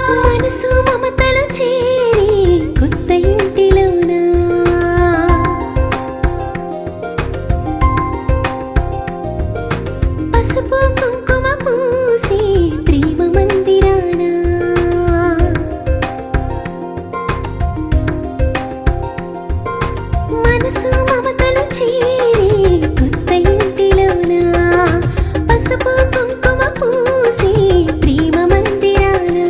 మనసు మమతలు చేరి కొత్త ఇంటిలోనా పసుపు కుంకుమ పూసి ప్రేమ మందిరానా మనసు మమతలు చేరి కొత్త ఇంటిలోనా పసుపు కుంకుమ పూసి ప్రేమ మందిరానా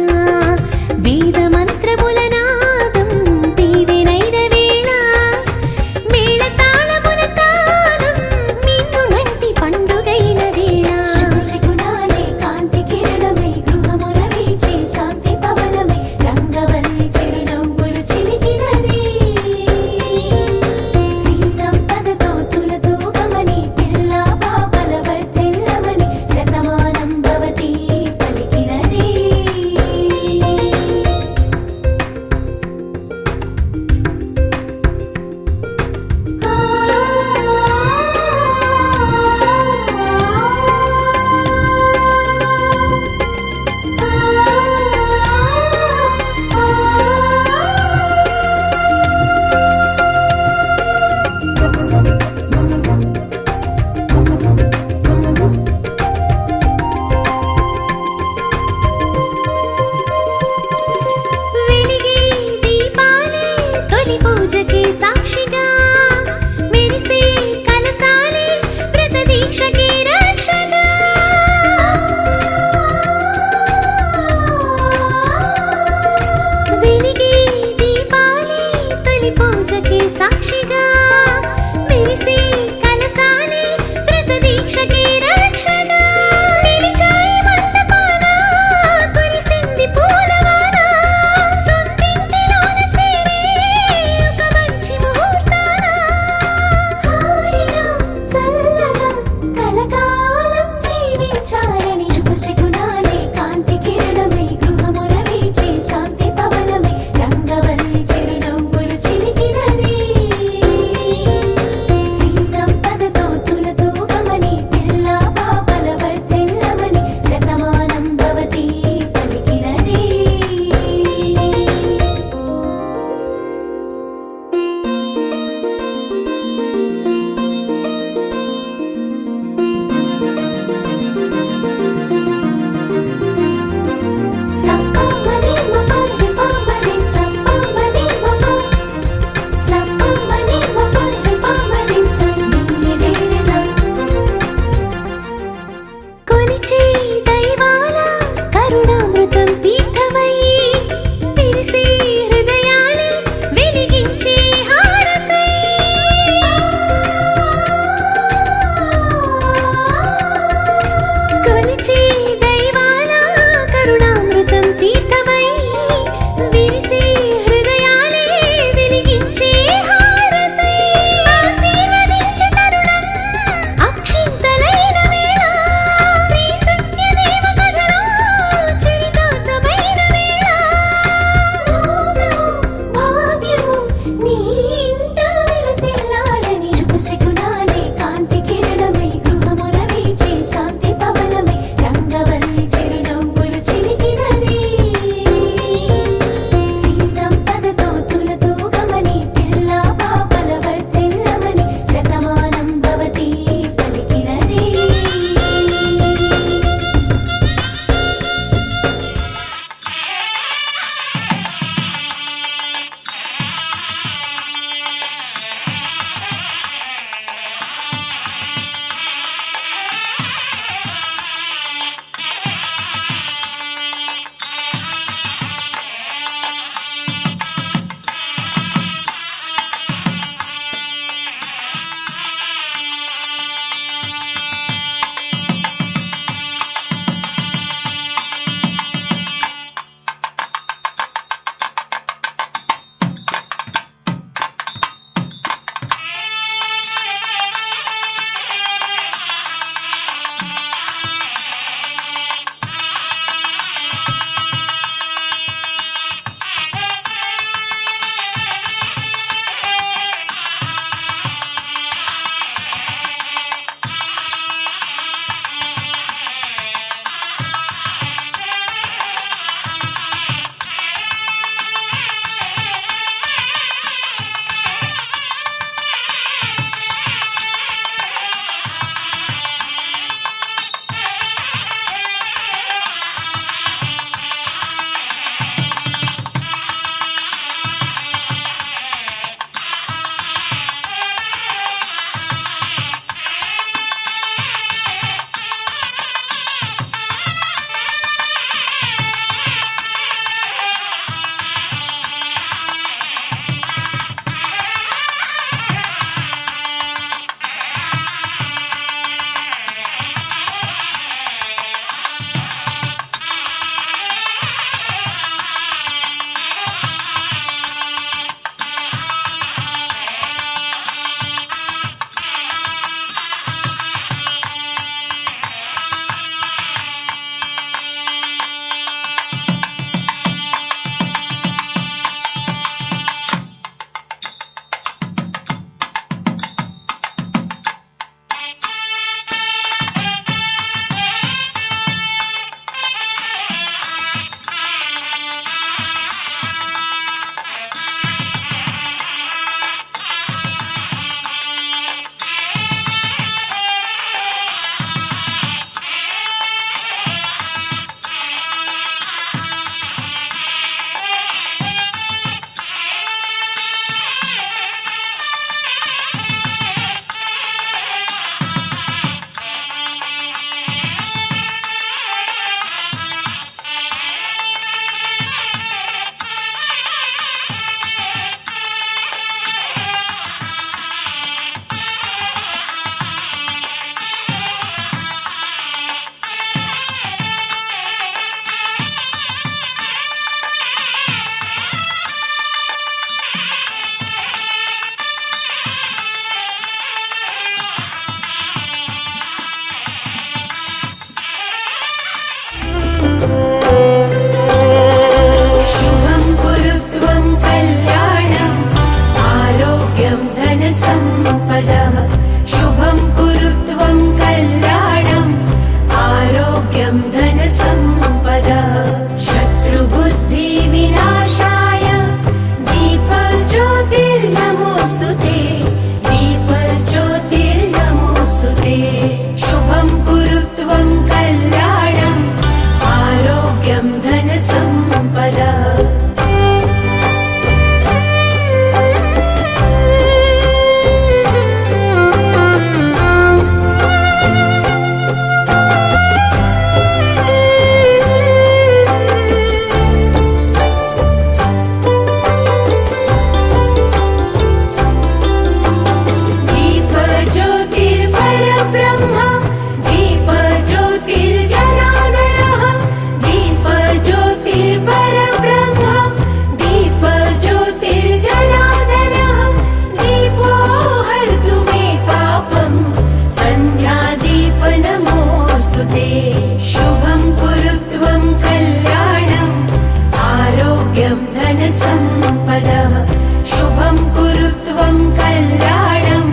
सम्पदः शुभं कुरु त्वं कल्याणम्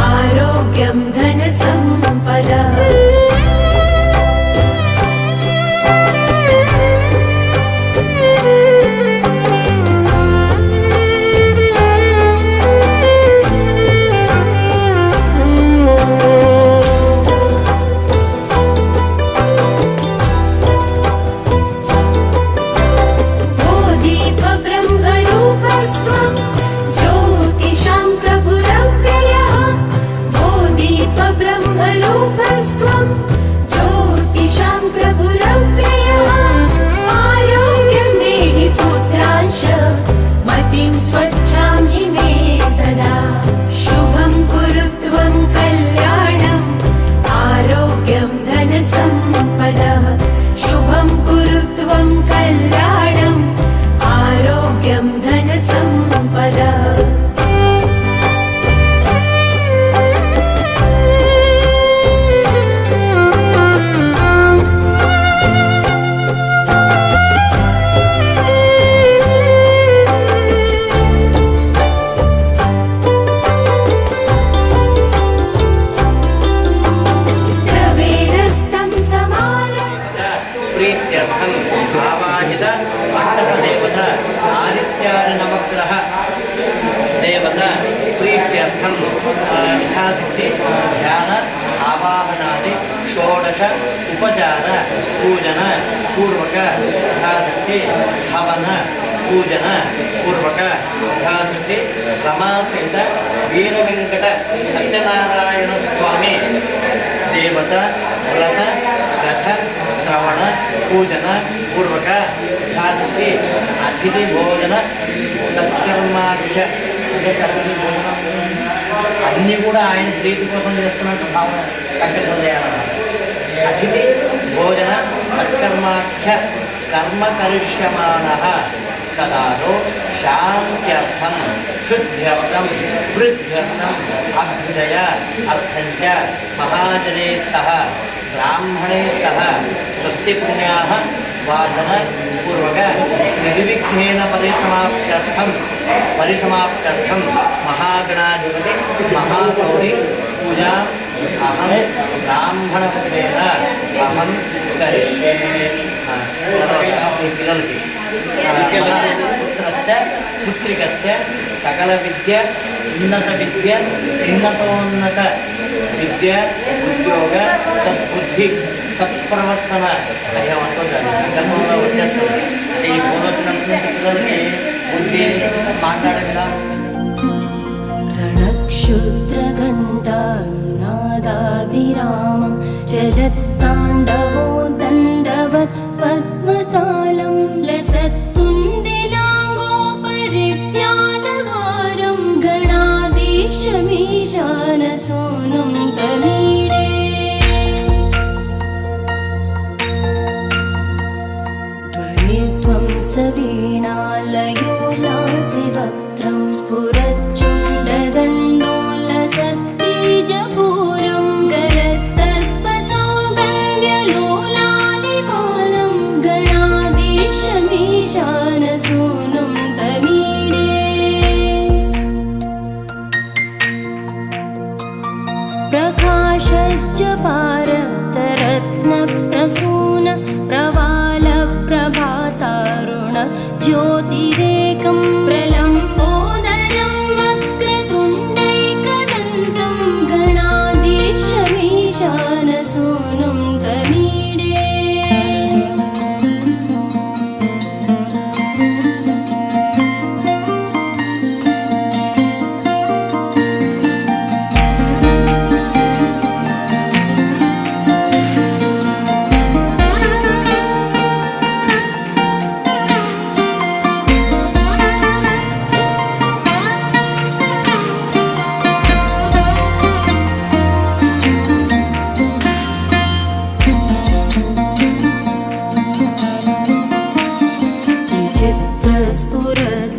आरोग्यं धनसम्पदः शुभं कुरु त्वं कल्याणम् आरोग्यं धनसम्पदः आवाहित मंडपदेवत आदित्यादि नवग्रह देवता प्रीत्यर्थम यथाशक्ति ध्यान आवाहनादि षोडश उपचार पूजन पूर्वक यथाशक्ति हवन पूजन पूर्वक यथाशक्ति रमासहित वीरवेंकट सत्यनारायण स्वामी देवता व्रत कथ श्रवण पूजन पूर्वक यथाशक्ति अतिथि भोजन సత్కర్మాఖ్య అతిథి భోజనం అన్నీ కూడా ఆయన ప్రీతి కోసం చేస్తున్నట్టు భావన సంకల్పం చేయాలన్నమాట. అతిథి భోజన సత్కర్మాఖ్య కర్మ కరిష్యమాణః తదాదో శాంత్యర్థం శుద్ధ్యర్థం వృద్ధ్యర్థం అభ్యుదయ అర్థంచ మహాజనే సహ బ్రాహ్మణే సహ స్వస్తి పుణ్యాః వాచన పూర్వక నిర్విఘ్నేన పరిసమాప్త్యర్థం మహాగణాధిపతి మహాగౌరి పూజా అహం బ్రాహ్మణపతివేన అహం కరిష్యే. పిల్లలకి పుత్రస్య పుత్రికస్య సకల విద్య ఉన్నత విద్య ఉన్నతోన్నత విద్య ఉద్యోగ సద్బుద్ధి సత్ప్రవర్తన అయ్యా అనుకుంటారు సంకల్పంలో వచ్చేస్తుంది. అంటే ఈ ఫోన్ వచ్చినప్పుడు పిల్లలకి బుద్ధి మాట్లాడే విధానం रणक्षुद्रघण्टानादाभिरामं चलत्ताण्डवो दण्डवत् पद्मतालं लसत्तुण्डिलाङ्गोपरिज्ञानहारं गणाधीशमीशानसूनुं तमीडे त्वरित्वं सवीणालयो लासिवक्त्रं स्फुरच्चुण्डदण्डोलसत्तेजपूरं गलत्तर्पसौगन्ध्यलोलालिमानं गणाधीशमीशानसूनुं तमीडे प्रकाशज्जपारक्तरत्नप्रसून प्रवालप्रभातारुण ज्योतिरेकं प्रलम्बोदरं वक्रतुण्डैकदन्तं गणाधीशमीशानसूनुं तमीडे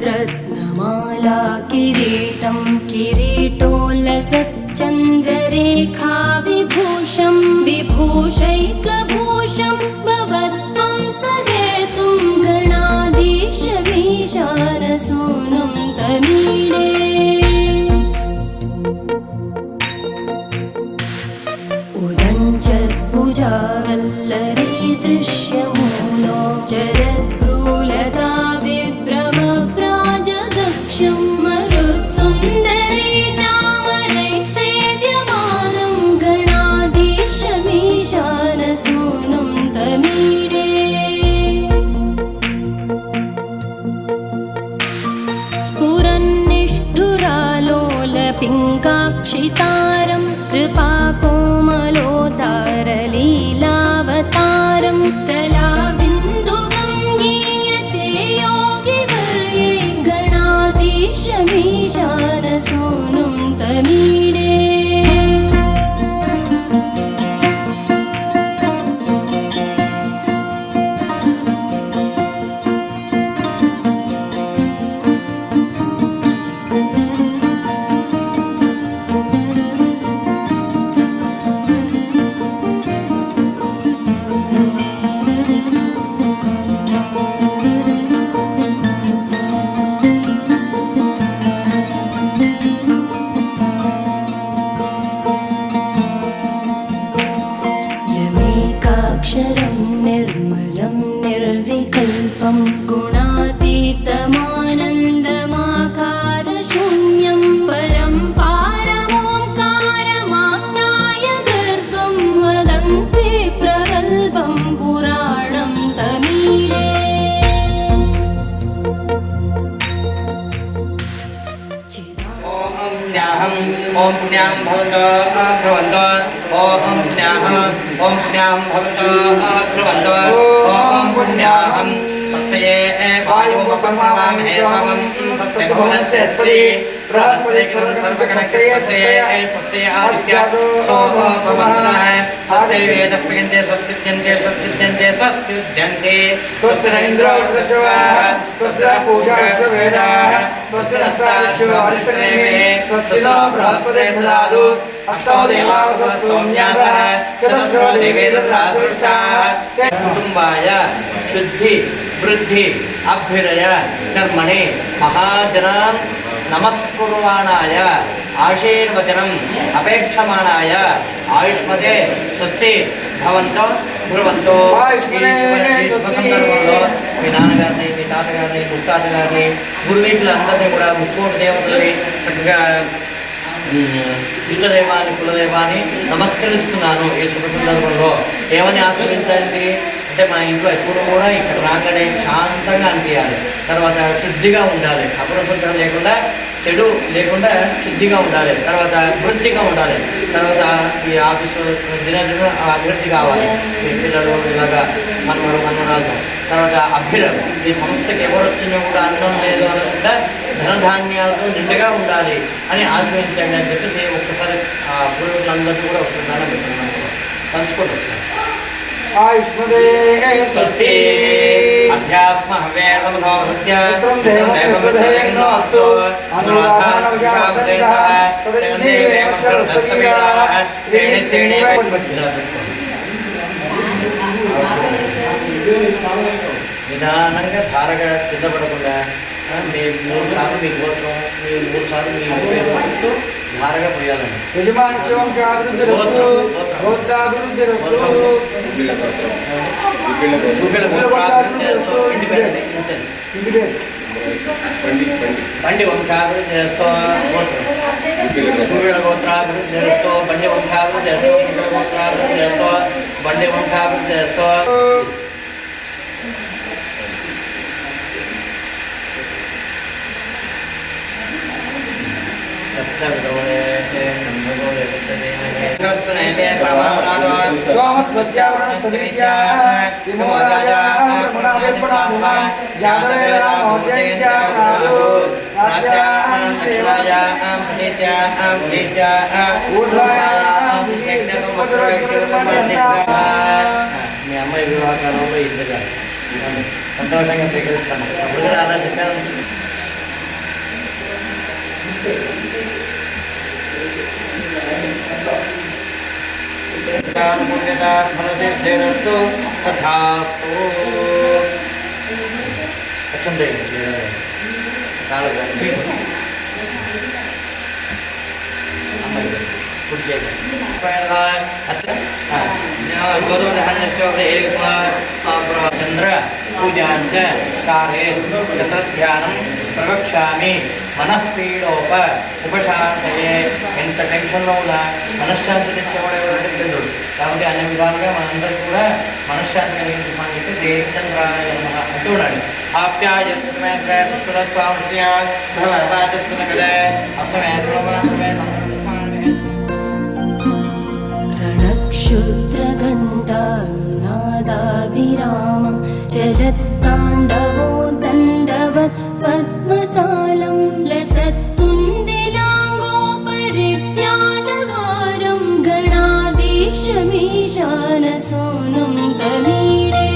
स्फुरद्रत्नमाला किरीटं किरीटोल्लसच्चन्द्ररेखा विभूषं विभूषैकभूषं भवत्वं सहेतुं गणाधीशमीशानसूनुं क्षितारं कृपाकोमलोतारलीलावतारं कलाबिन्दुगं गीयते योगिवर्ये गणाधीशमीशानसूनुं तमीडे यमेकाक्षरं निर्मलं निर्विकल्पं गुणातीतमानन्दमाकारशून्यं परं पारमोङ्कारमाज्ञाय गर्भं वदन्ति प्रगल्भं पुराणं तमीडे ओम न्याहं ओम पुण्यां भवन्तो भवन्तो ओम न्याहं ओम पुण्यां भवन्तो भवन्तो ओम पुण्याहं स्वस्ये वायुपपन्नवामहे स्वामं स्वस्ये भुवनस्य स्पति बृहस्पतिक्रमं सर्वगणस्य स्वस्ये आदित्य सोमवन्दनः स्वस्ये वेदः प्रयन्ते स्वस्तिद्यन्ते स्वस्तिद्यन्ते स्वस्तिद्यन्ते स्वस्ति इन्द्रो स्वाहा स्वस्ति पूषा वेदाः स्वस्ति नस्ताश्वरिष्ठनेमिः स्वस्ति नो बृहस्पतिः ददातु अष्टो देवावसः सोम्यासः चतुस्रो देवे दशरासृष्टाः कुटुम्बाय शुद्धि वृद्धि अभ्युदय कर्मणि महाजनान् नमस्कुर्वाणाय आशीर्वचनम् अपेक्षमाणाय आयुष्मते स्वस्ति भवन्तो ब्रुवन्तो సందర్భంలో మీ నాన్నగారిని మీ తాతగారిని ముత్తాతగారిని గురువీకులందరినీ కూడా ముక్కోటి దేవతలని చక్కగా ఇష్టదైవాన్ని కులదైవాన్ని నమస్కరిస్తున్నాను ఈ శుభ సందర్భంలో. ఏమని ఆచరించండి అంటే మా ఇంట్లో ఎప్పుడు కూడా ఇక్కడ రాగానే శాంతంగా అనిపించాలి, తర్వాత శుద్ధిగా ఉండాలి, అపరిశుభ్రం లేకుండా చెడు లేకుండా శుద్ధిగా ఉండాలి, తర్వాత వృత్తిగా ఉండాలి, తర్వాత ఈ ఆఫీసు దినదిన అభివృద్ధి కావాలి, మీ పిల్లలు ఇలాగా మనవరాలతో, తర్వాత అభ్యుదయం ఈ సంస్థకి ఎవరు వచ్చినా కూడా అన్నం లేదు అనకుండా ధనధాన్యాలతో నిండుగా ఉండాలి అని ఆశ్రయించండి అని చెప్పేసి ఒక్కసారి పూర్వీకులందరినీ కూడా ఒకసారి దానం పెట్టండి, పంచుకోండి ఒకసారి. आयुष्मदे स्वस्ति अध्यात्म हव्येदमधो सत्य पुत्रं देवमेवस्तु अनुराधानविषापदेशः चन्दे तेणे तेणे నిదానంగా ధారగా కింద పడకుండా మీ 3 సార్లు మీ గోత్రం, మీ 3 సార్లు మీ పేరు అంటూ ధారగా పోయాలండి. యజమాన శివంశాభివృద్ధిరస్తు గోత్రాభివృద్ధిరస్తు బండి వంశాభివృద్ధి చేస్తూ గోత్రం గురువుల గోత్రాభివృద్ధి చేస్తూ బండి వంశాభివృద్ధి చేస్తూ గురువుల గోత్రాభివృద్ధి చేస్తూ బండి వంశాభివృద్ధి చేస్తూ మీ అమ్మాయి వివాహాలలో ఇద్దరు సంతోషంగా స్వీకరిస్తాను. అప్పుడు కూడా అలా చెప్పాను. ఫలసిద్ధిరస్తు తథాస్తు. వచ్చండి చంద్ర పూజాంచ కారే చంద్రధ్యానం ప్రవక్ష్యామి మనఃపీడోప ఉపశాంతయే. ఎంత టెన్షన్లో ఉన్నా మనశ్శాంతిని ఇచ్చేవాడు చంద్రుడు కాబట్టి అన్ని విధాలుగా మనందరికీ కూడా మనశ్శాంతి కలిగించమని చెప్పేసి చంద్రాయ నమః అంటూ ఉన్నాడు. ఆప్యాయ పుష్పరస్వామి पद्मतालं लसत्तुन्दिलाङ्गोपरिज्ञानहारं गणाधीशमीशानसूनुं तमीडे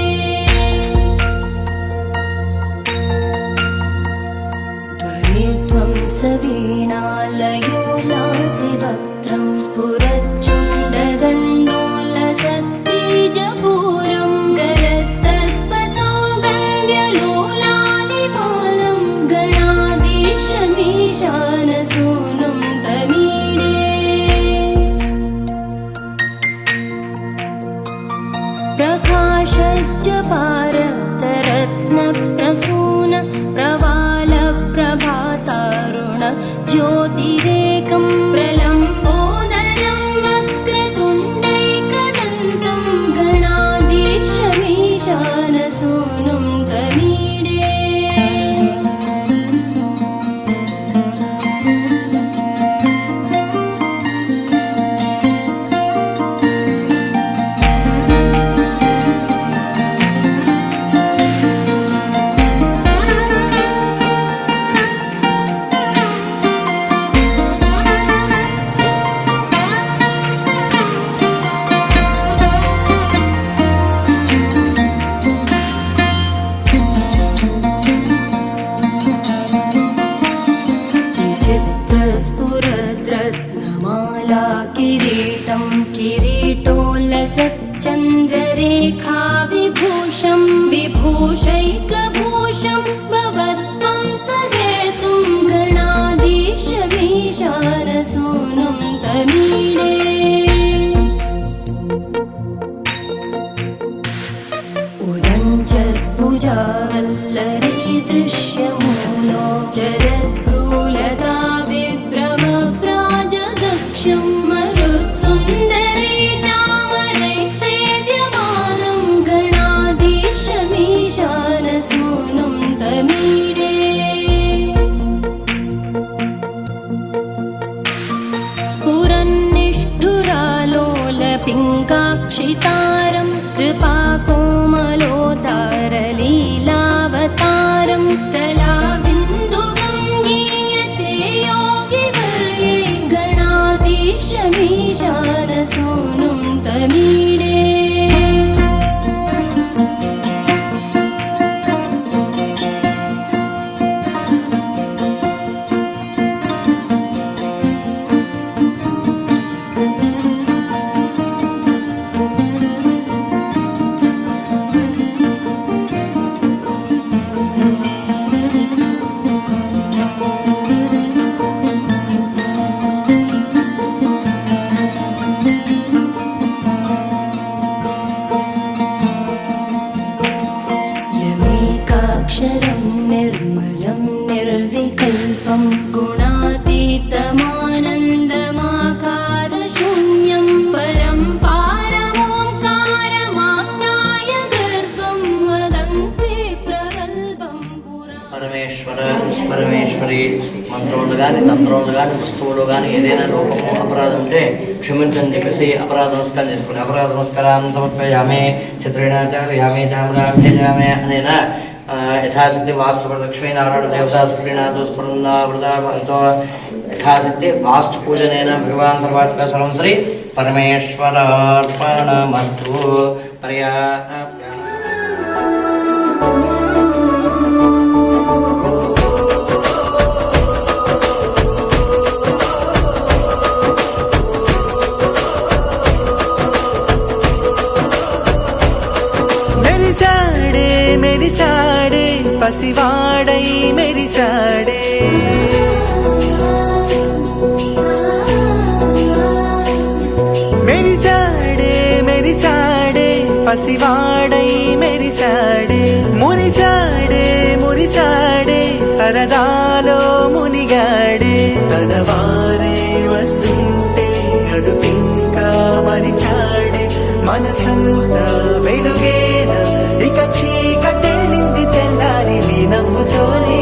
त्वरित्वं सवीणालयो लासिवक्त्रं स्फुरच्चुण्डदण्डोलसत्तेजपूरं गलत्तर्पसौगन्ध्यलोलालिमालं गणाधीशमीशानसूनुं तमीडे प्रकाशज्जपारक्तरत्नप्रसून प्रवालप्रभातारुण ज्योतिरेकं प्रलम्बोदरं वक्रतुण्डैकदन्तं गणाधीशमीशानसूनुं तमीडे विचित्रस्फुरद्रत्नमाला किरीटं किरीटोल्लसच्चन्द्ररेखा विभूषं विभूषैकभूषं भवत्वं सहेतुं गणाधीशमीशानसूनुं तमीडे उदञ्चत्भुजावल्लरी दृश्यमूलो जरद्भ्रूलता विभ्रमप्राजदक्षं मरुत्सुन्दरी चामरैः सेव्यमानं गणाधीशमीशानसूनुं तमीडे स्फुरन्निष्ठुरालोलपिङ्गाक्षितारं कृपाकोमलोतारलीलावतारं कलाबिन्दुगं गीयते योगिवर्ये गणाधीशमीशानसूनुं तमीडे यमेकाक्षरं निर्मलं निर्विकल्पं गुणातीतमानन्दमाकारशून्यं परं पारमोङ्कारमाज्ञाय गर्भं वदन्ति प्रगल्भं पुरा పరమేశ్వర పరమేశ్వరి మంత్రములు కానీ తంత్రములు కానీ వస్తువులు కానీ ఏదైనా లోపము అపరాధం ఉంటే క్షమించని చెప్పేసి అపరాధ నమస్కారం చేసుకోండి. అపరాధ నమస్కారాన్ని సమర్పయామే చిత్రేణాచార్యామే చామరాభ్యజామే అనేన యథాశక్తి వాస్తు లక్ష్మీనారాయణ దేవతా సుప్రీనాథ స్ఫురణావృతో యథాశక్తి వాస్తు పూజనైన భగవాన్ సర్వాత్మ సర్వం శ్రీ పరమేశ్వరార్పణమస్తు. పర్యా మెరిసాడే పసివాడై మెరిసాడే మెరిసాడే పసివాడై మెరిసాడే మురిసాడే సరదాలో మునిగాడే తన వారే వస్తుంటే అడుపింకా మరిచాడే మనసంతా వెలుగేన ఇక చీకటెళ్ళింది తెల్లారి నీ నవ్వుతోనే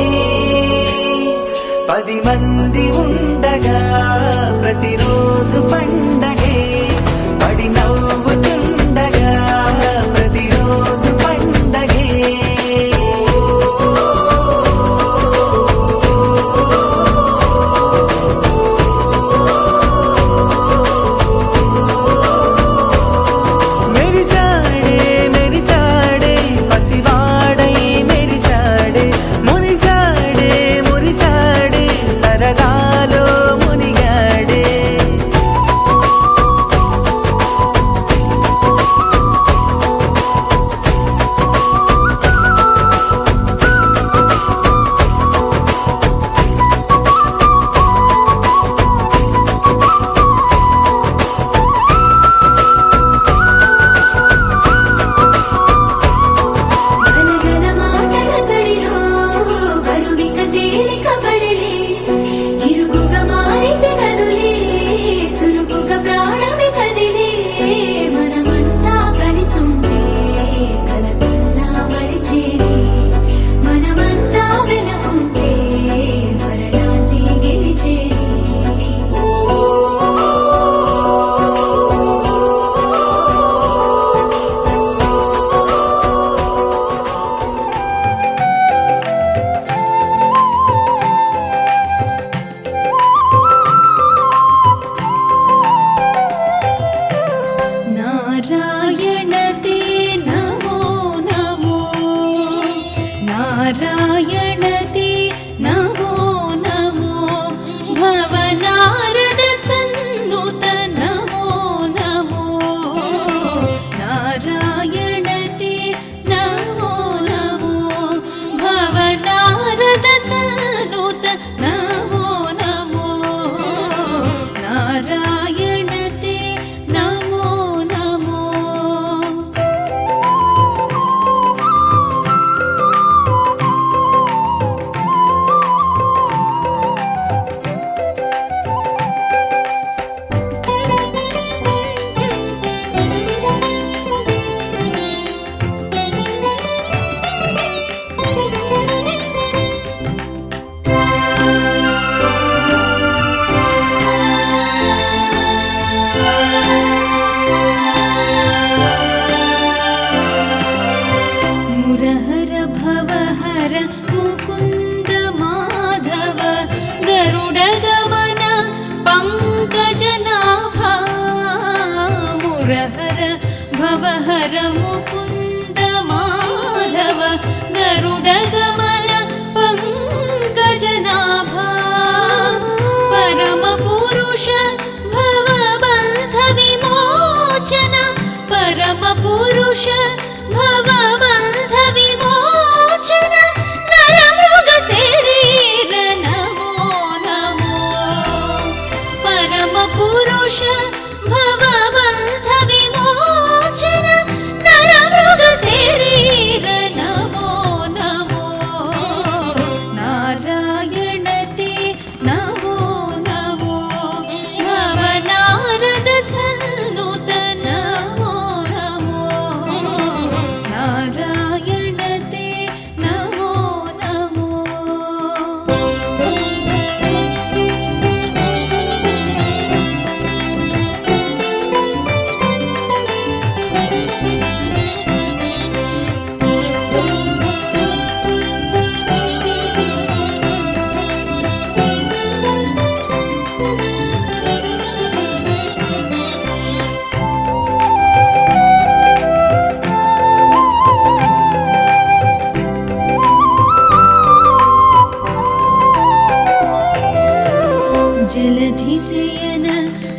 10 మంది ఉండగా ప్రతిరోజు పండగే పడి నవ్వుతుండగా ప్రతిరోజు పండగే हर मुकुन्द माधव गरुडगमन पङ्कजनाभा परमपुरुष भवबन्ध विमोचन परमपुरुष भवबन्ध विमोचन नरमृग शरीर नमो नमो परमपुरुष भवबन्ध विमोचन नरमृग शरीर नमो नमो नारायण ते नमो नमो भवनारद सन्नुत नमो नमो नारायण ते नमो नमो जलधिशयन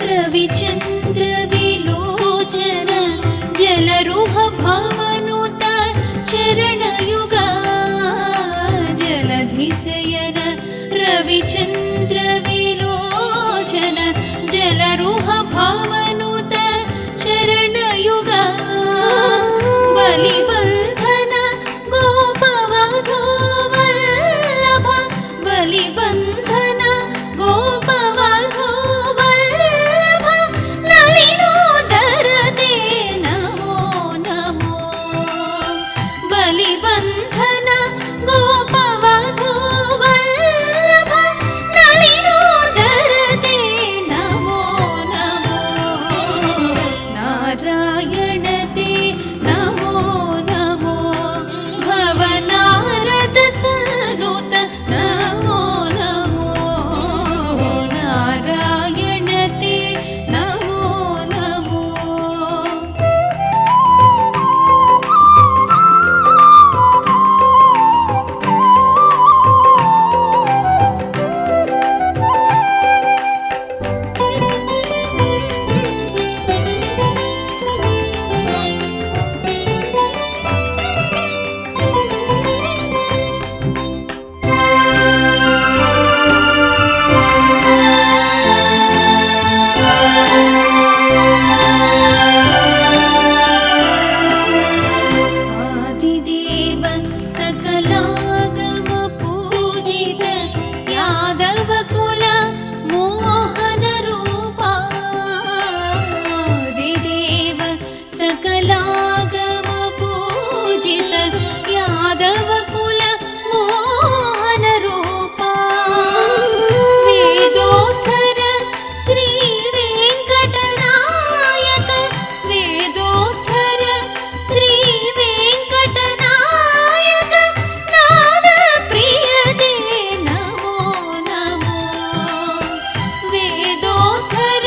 रविचन्द्र विलोचन जलरुह भवनुत चरणयुगा जलधिशयन रविचन्द्र विलोचन जलरुह भवनुत चरणयुगा बलिबन्धन गोपवधू वल्लभ बलिबन्धन गोपवधू वल्लभ नलिनोदर ते नमो नमो बलिबन्धन गोपवधू वल्लभ नलिनोदर ते नमो नमो नारायण ते नमो नमो भवनारद सन्नुत नमो नमो नारायण ते नमो नमो आदिदेव सकलागम पूजित यादव कुल मोहन रूपा आदिदेव सकलागम पूजित यादव कुल मोहन रूपा वेदोत्तर श्री वेंकटनायक वेदोत्तर श्री वेंकटनायक नाद प्रिय ते नमो नमो वेदोत्तर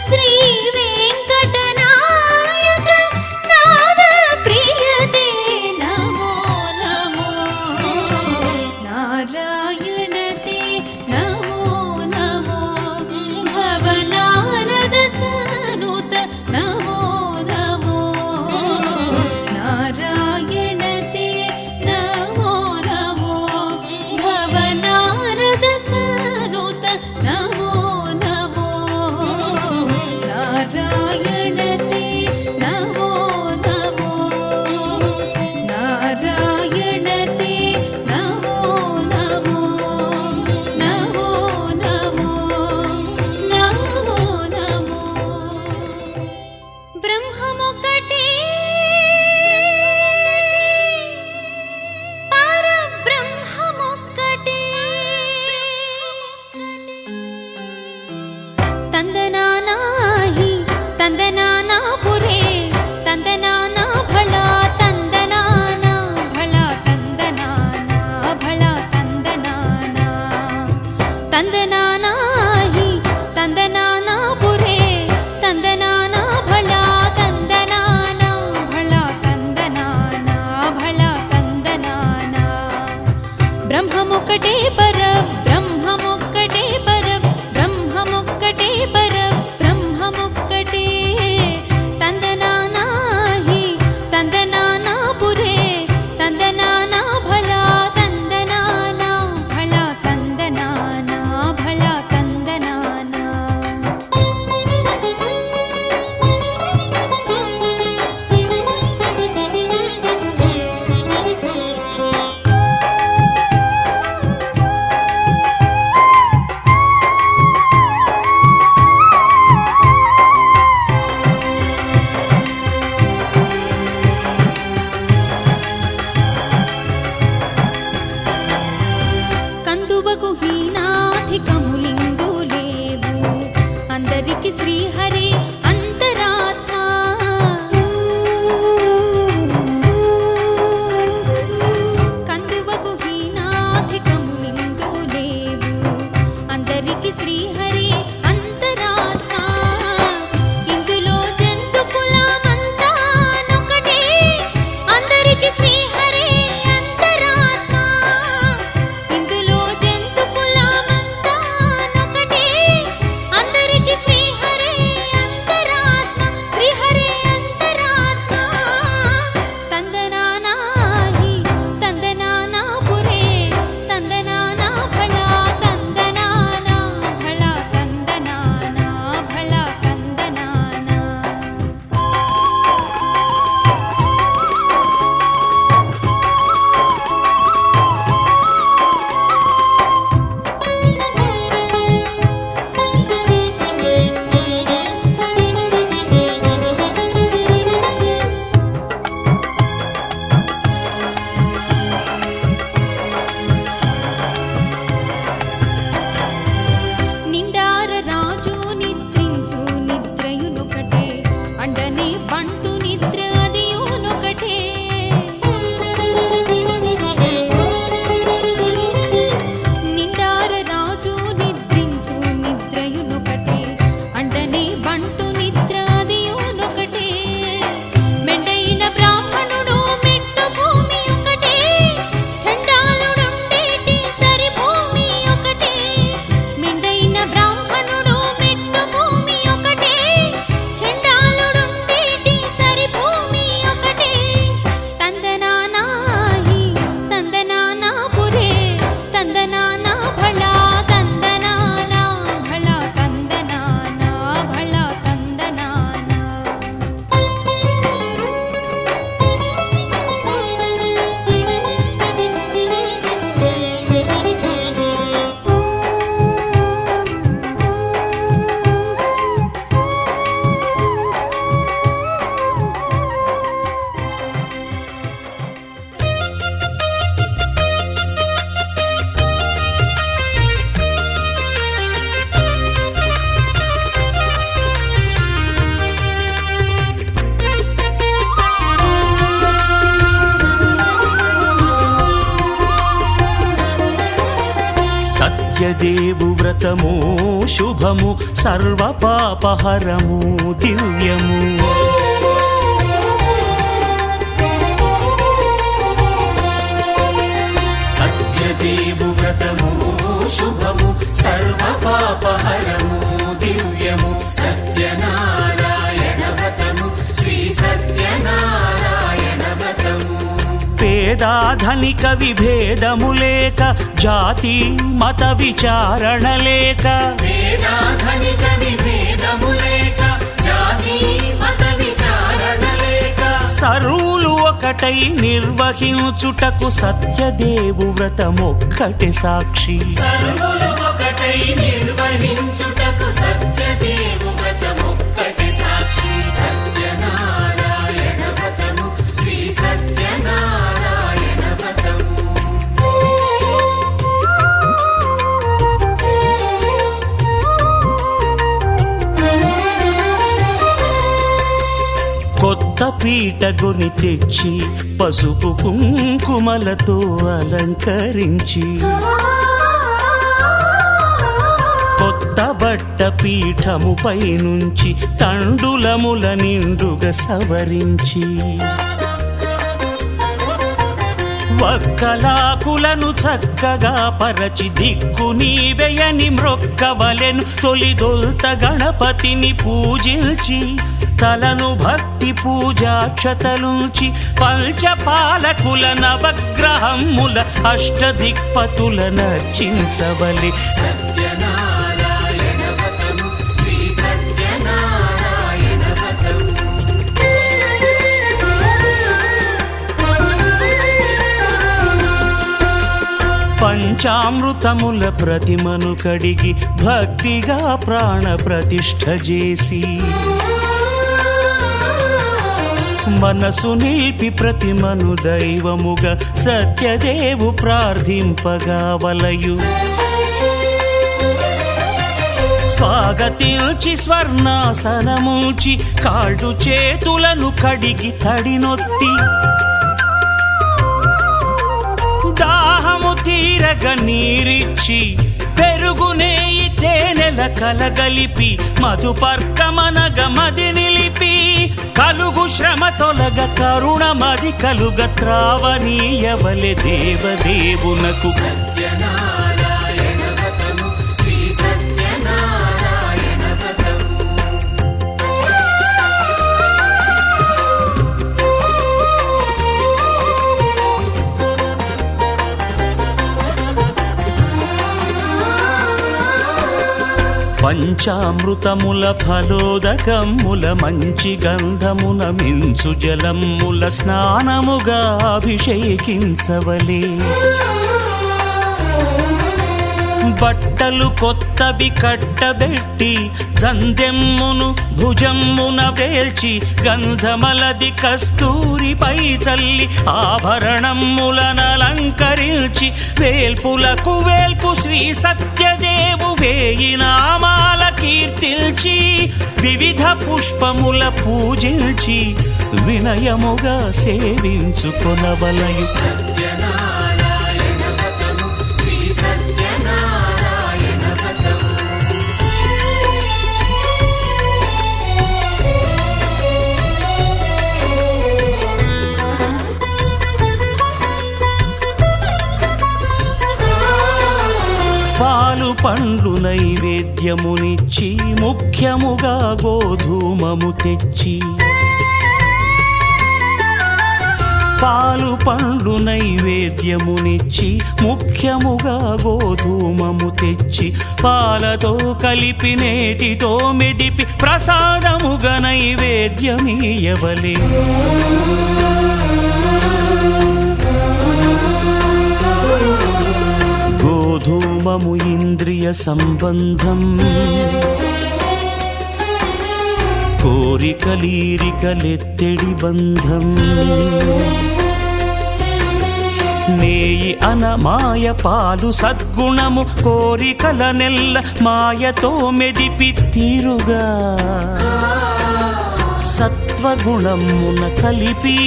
श्री वेंकटनायक नाद प्रिय ते नमो नमो नारायण ते नमो नमो भवनारद सन्नुत नमो नमो नारायण ते नमो नमो भवनारद सन्नुत नमो नमो नारायण ते नमो नमो नारायण ते नमो नमो नमो नमो नमो नमो ब्रह्ममुकटे परब्रह्ममुकटे तन्दनानाहि तन्दनाना पुरे तन्दनाना भला तन्दनाना भला तन्दनाना भला तन्दनाना तन्दनाना हि तन्दनाना पुरे तन्दनाना भला तन्दनाना బ్రహ్మమొక్కటే పరబ్రహ్మమొక్కటే పరబ్రహ్మమొక్కటే పరబ్రహ్మమొక్కటే తందనానాహి తందనానా పురే తందనానా భళా తందనానా భళా తందనానా భళా తందనానా కందువకు హీనాధికములిందు లేవు అందరికి శ్రీహరి అంతరాత్మ కందువకు హీనాధికములిందు లేవు అందరికి శ్రీహరి అంతరాత్మ ఇందులో జంతు కులమంతా నొకటే అందరికి శ్రీహరి అంతరాత్మ ఇందులో జంతు కులమంతా నొకటే అందరికి శ్రీహరి అంతరాత్మ శ్రీహరి అంతరాత్మ తందనానాహి తందనానా పురే తందనానా భళా తందనానా భళా తందనానా భళా తందనానా నిండార రాజు నిద్రించు నిద్రయునొకటే అండనే బంటు నిద్ర అదియునొకటే నిండార రాజు నిద్రించు నిద్రయునొకటే అండనే బంటు నిద్ర అదియునొకటే మెండైన బ్రాహ్మణుడు మెట్టు భూమి ఒకటే చండాలుడుండేటి సరి భూమి ఒకటే మెండైన బ్రాహ్మణుడు మెట్టు భూమి ఒకటే చండాలుడుండేటి సరి భూమి ఒకటే తందనానాహి తందనానా పురే తందనానా భళా తందనానా భళా తందనానా భళా తందనానా సత్యదేవు వ్రతము శుభము సర్వ పాపహరము దివ్యము సత్యదేవు వ్రతము శుభము సర్వ పాపహరము దివ్యము సత్యనారాయణ వ్రతము శ్రీ సత్యనారాయణ వ్రతము పేదాధనిక విభేదము లేక జాతి మత విచారణ లేక పేదాధనిక విభేదము లేక జాతి మత విచారణ లేక సర్వులు ఒకటై నిర్వహించుటకు సత్యదేవు వ్రతమొక్కటి సాక్షి సర్వులు ఒకటై నిర్వహించుటకు సత్యదేవు వ్రతమొక్కటి సాక్షి సత్యనారాయణ వ్రతము శ్రీ సత్యనారాయణ వ్రతము కొత్త పీటగొని తెచ్చి పసుపు కుంకుమలతో అలంకరించి కొత్త బట్ట పీఠముపై నుంచి తండులముల నిండుగా సవరించి వక్కలాకులను చక్కగా పరచి దిక్కు నీవెయని మ్రొక్కవలెను. తొలిదొల్త గణపతిని పూజించి తలను భక్తి పూజాక్షతలుంచి పంచపాలకుల నవగ్రహముల అష్టదిక్పతుల నర్చించవలె. పంచామృతముల ప్రతిమను కడిగి భక్తిగా ప్రాణ ప్రతిష్ఠ చేసి మనసు నిలిపి ప్రతిమను దైవముగా సత్యదేవు ప్రార్థింపగా వలయు. స్వాగతించి స్వర్ణాసనముంచి కాళ్ళు చేతులను కడిగి తడినొత్తి దాహము తీరగ నీరిచ్చి పెరుగు నేయి తేనెల కలగలిపి మధుపర్కమనగ మది నిలిపి కలుగు శ్రమ తొలగ కరుణ మది కలుగ త్రావనీయవలె దేవదేవునకు. పంచామృతముల ఫలోదకముల మంచి గంధమున మించు జలముల స్నానముగా అభిషేకించవలే. బట్టలు కొత్తవి కట్టబెట్టి జందెమ్మును భుజమ్మున వేల్చి గంధమలది కస్తూరిపై చల్లి ఆభరణములనలంకరించి వేల్పులకు వేల్పు శ్రీ సత్యదేవు వేయి నామాల కీర్తిల్చి వివిధ పుష్పముల పూజించి వినయముగా సేవించుకొనవలయు. పాలు పండ్లు నైవేద్యమునిచ్చి ముఖ్యముగా గోధూమము తెచ్చి పాలు పండ్లు నైవేద్యమునిచ్చి ముఖ్యముగా గోధూమము తెచ్చి పాలతో కలిపి నేతితో మెదిపి ప్రసాదముగా నైవేద్యమీయవలే. గోధూమము ఇంద్రియ సంబంధం కోరికలీరికలెత్తెడి బంధం నేయి అనమాయ పాలు సద్గుణము కోరికల నెల్ల మాయతో మెదిపి తీరుగా సత్వగుణమున కలిపి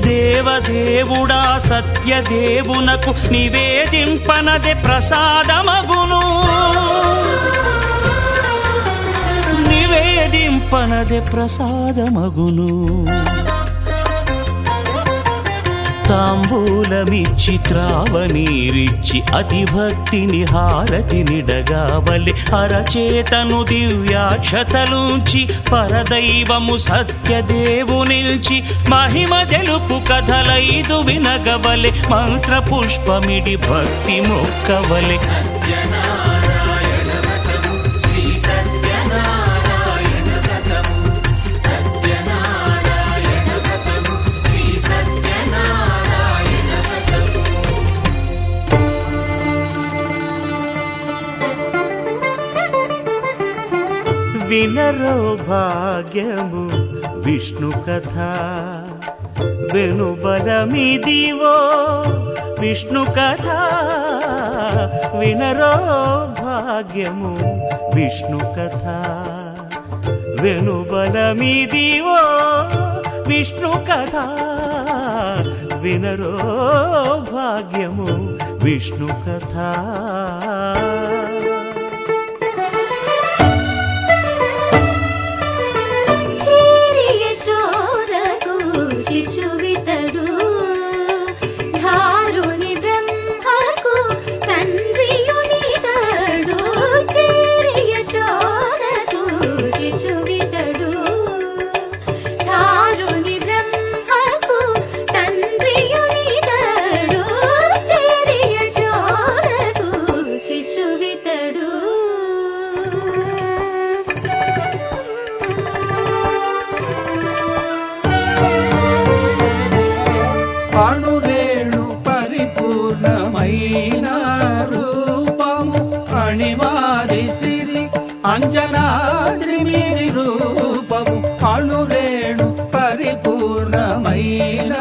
దేవదేవుడా సత్యదేవునకు నివేదింపనదే ప్రసాదమగును. నివేదింపనదే ప్రసాదమగును. తాంబూలమిచ్చి త్రావనీరిచ్చి అతిభక్తిని హారతినిడగావలె. అరచేతను దివ్యాక్షతలుంచి పరదైవము సత్యదేవు నిల్చి మహిమ తెలుపు కథలైదు వినగవలె. మంత్ర పుష్పమిడి భక్తి మొక్కవలె. వినరో భాగ్యము విష్ణు కథ వెనుబలమిదివో విష్ణు కథ. వినరో భాగ్యము విష్ణు కథ వెనుబలమిదివో విష్ణు కథ. వినరో భాగ్యము విష్ణు కథ. అణిమాది సిరి అంజనాద్రి మీది రూపము అణురేణు పరిపూర్ణమైన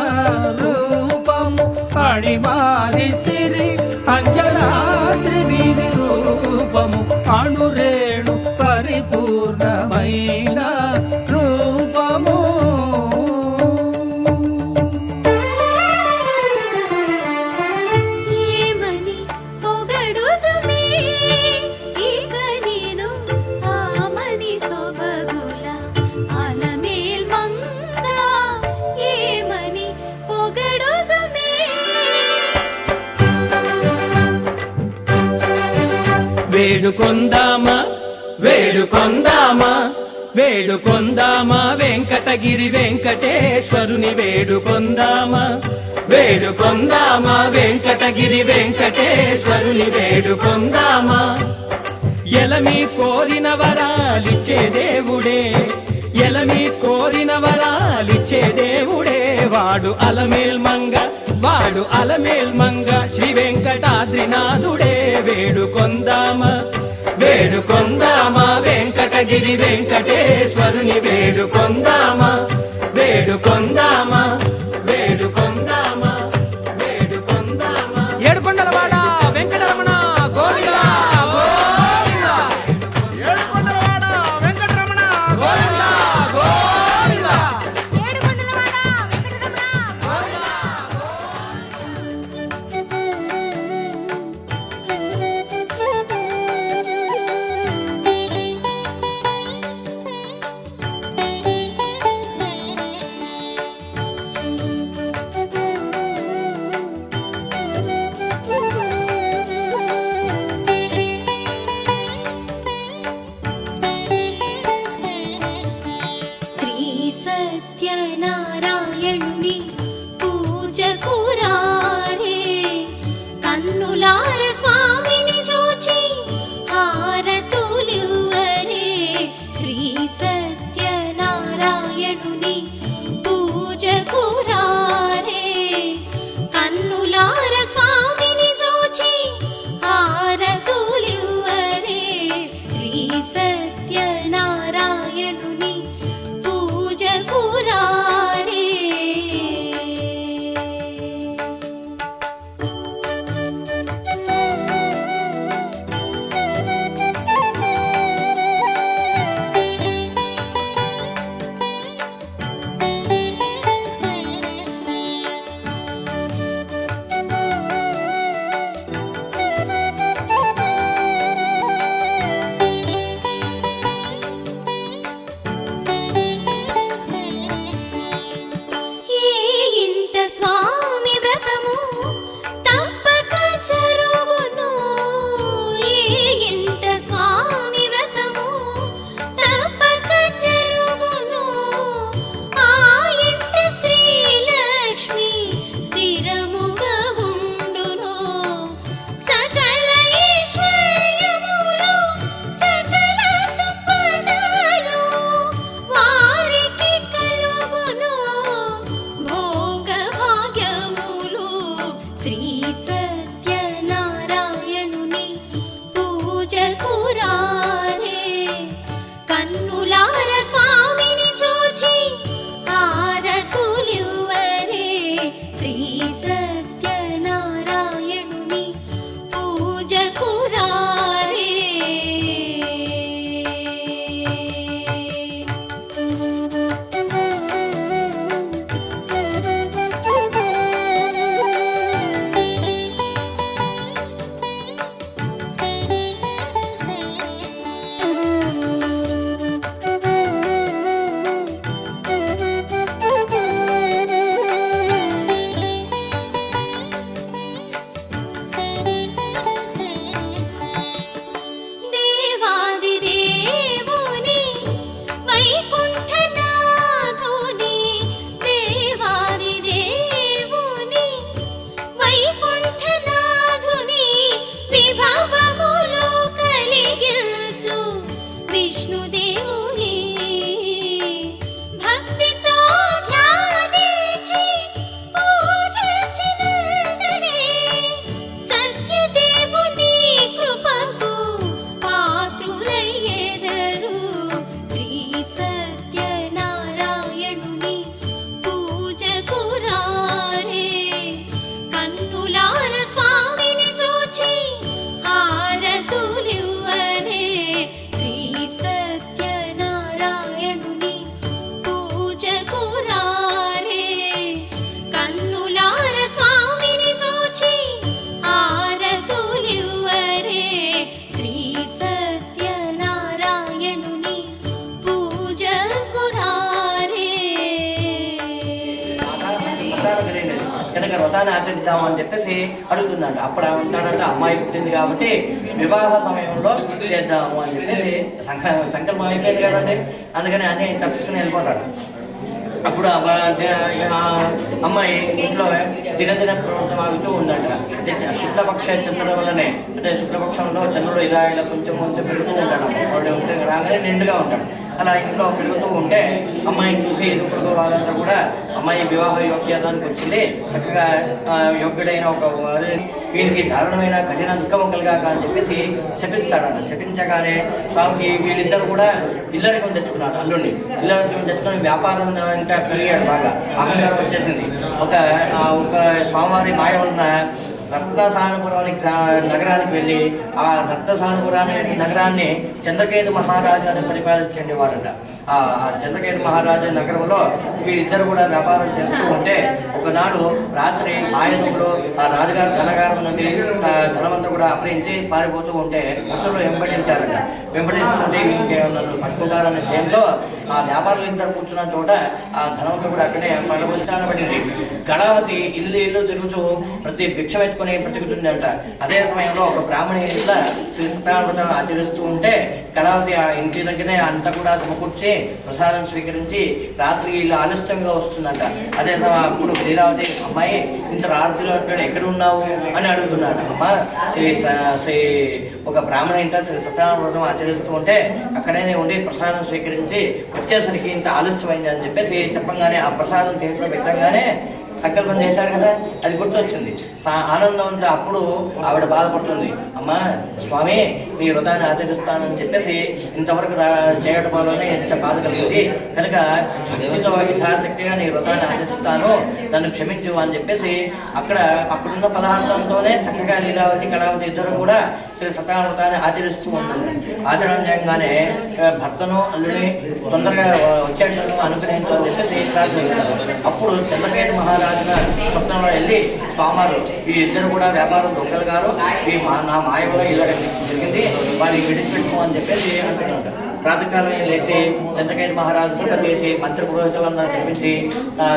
రూపము అణిమాది సిరి అంజనాద్రి మీది రూపము అణురేణు పరిపూర్ణమైన రూపము ఏమని పొగడుదుమే ఇక నేను ఆమని సొబగుల అలమేల్ మంగ ఏమని పొగడుదుమే వేడుకొందామా వేడుకొందామా వేడుకొందామా వెంకటగిరి వెంకటేశ్వరుని వేడుకొందామా వేడుకొందామా వెంకటగిరి వెంకటేశ్వరుని వేడుకొందామా ఎలమి కోరిన వరాలిచ్చే దేవుడే ఎలమి కోరిన వరాలిచ్చే దేవుడే వాడు అలమేల్ మంగ వాడు అలమేల్ మంగ శ్రీ వెంకటాద్రినాథుడే వేడుకొందామా వేడుకొందామా వెంకటగిరి వెంకటేశ్వరుని వేడుకొందామా వేడుకొందామా వేడుకొందామా వేడుకొందామా ఏడుకొండలవాడ వెంకటరమణ గోవిందా గోవిందా ఏడుకొండలవాడ వెంకటరమణ గోవిందా గోవిందా ఏడుకొండలవాడ వెంకటరమణ గోవిందా వ్రతాన్ని ఆచరిద్దాము అని చెప్పేసి అడుగుతున్నాడు. అప్పుడు ఉంటాడంటే అమ్మాయి పుట్టింది కాబట్టి వివాహ సమయంలో చేద్దాము అని చెప్పేసి సంకల్పం అయిపోయింది కదండి. అందుకని అన్నీ తప్పించుకుని వెళ్ళిపోతాడు. అప్పుడు అమ్మాయి ఇంట్లో దినదిన ప్రవర్తమాగుతూ ఉందంట. అంటే శుక్లపక్ష చంద్రుల వల్లనే, అంటే శుక్లపక్షంలో చంద్రుడు ఇలా కొంచెం కొంచెం పెరుగుతూ ఉంటాడు. వాడు ఉంటే రాగానే నిండుగా ఉంటాడు. అలా ఇంట్లో పెరుగుతూ ఉంటే అమ్మాయిని చూసి ఎదుర్కొన్న వాళ్ళంతా కూడా అమ్మాయి వివాహ యోగ్యతానికి వచ్చింది, చక్కగా యోగ్యుడైన ఒక వీడికి దారుణమైన కఠిన దుఃఖం కలగాక అని చెప్పేసి శపిస్తాడంట. శపించగానే స్వామికి వీళ్ళిద్దరు కూడా ఇల్లరికం తెచ్చుకున్నాడు. అల్లుడిని ఇల్లరికం తెచ్చుకొని వ్యాపారం ఇంకా పెరిగాడు, బాగా అహంకారం వచ్చేసింది. ఒక స్వామివారి మాయ వలన రత్నసానుపురం నగరానికి వెళ్ళి ఆ రత్నసానుపురాన్ని నగరాన్ని చంద్రకేతు మహారాజు అని పరిపాలించండి వారంట. ఆ చంద్రకేతు మహారాజు నగరంలో వీళ్ళిద్దరు కూడా వ్యాపారం చేస్తూ ఉంటే ఒకనాడు రాత్రి మాయనులు ఆ రాజుగారి ధనగారం నుండి ధనమంతా కూడా అపహరించి పారిపోతూ ఉంటే భక్తులు వెంబడించారట. వెంబడిస్తుంటే నన్ను పట్టుకుంటారనే దేంతో ఆ వ్యాపారులు ఇద్దరు కూర్చున్న చోట ఆ ధనమంతా కూడా అక్కడే పడబోస్తాన పడింది. గళావతి ఇల్లు ఇల్లు తిరుగుతూ ప్రతి భిక్ష ఎత్తుకొని బ్రతుకుతుంది అంట. అదే సమయంలో ఒక బ్రాహ్మణి ఇంట్లో శ్రీ సత్యనారాయణ ఆచరిస్తూ ఉంటే గళావతి ఆ ఇంటి దగ్గరే అంతా కూడా సమకూర్చి ప్రసాదం స్వీకరించి రాత్రి ఇల్లు ఆలస్యంగా వస్తుందంట. అదే అప్పుడు శ్రీరావతి అమ్మాయి ఇంత రాత్రిలో ఎక్కడ ఉన్నావు అని అడుగుతున్నాడు. అమ్మ శ్రీ ఒక బ్రాహ్మణ ఇంట శ్రీ సత్యనారాయణ ఆచరిస్తూ ఉంటే అక్కడే ఉండి ప్రసాదం స్వీకరించి వచ్చేసరికి ఇంత ఆలస్యమైంది అని చెప్పేసి చెప్పంగానే ఆ ప్రసాదం చేతిలో పెట్టంగానే సంకల్పం చేశాడు కదా, అది గుర్తొచ్చింది. ఆనందం అంతా అప్పుడు ఆవిడ బాధపడుతుంది. అమ్మ స్వామి నీ వ్రతాన్ని ఆచరిస్తానని చెప్పేసి ఇంతవరకు చేయడం వల్లనే ఎంత బాధ కలిగింది, కనుక భక్తితో యథాశక్తిగా నీ వ్రతాన్ని ఆచరిస్తాను, నన్ను క్షమించు అని చెప్పేసి అక్కడున్న పదార్థంతోనే చక్కగా లీలావతి కళావతి ఇద్దరు కూడా శ్రీ సత్యనారాయణ వ్రతాన్ని ఆచరిస్తూ ఉంటుంది. ఆచరణ చేయగానే భర్తను అల్లుని తొందరగా వచ్చేటట్టు అనుగ్రహించని చెప్పేసి ప్రార్థించారు. అప్పుడు చంద్రకేతు మహారాజు స్వప్నంలో వెళ్ళి స్వామారు ఈ ఇద్దరు కూడా వ్యాపారం దొంగలు గారు, నా మాయలో ఇలా జరిగింది, వారిని విడిచిపెట్టుకో అని చెప్పేసి అంటున్నారు. ప్రాతకాలం లేచి చంద్రకేతు మహారాజు సభ చేసి మంత్రి పురోహితులందరూ పిలిపించి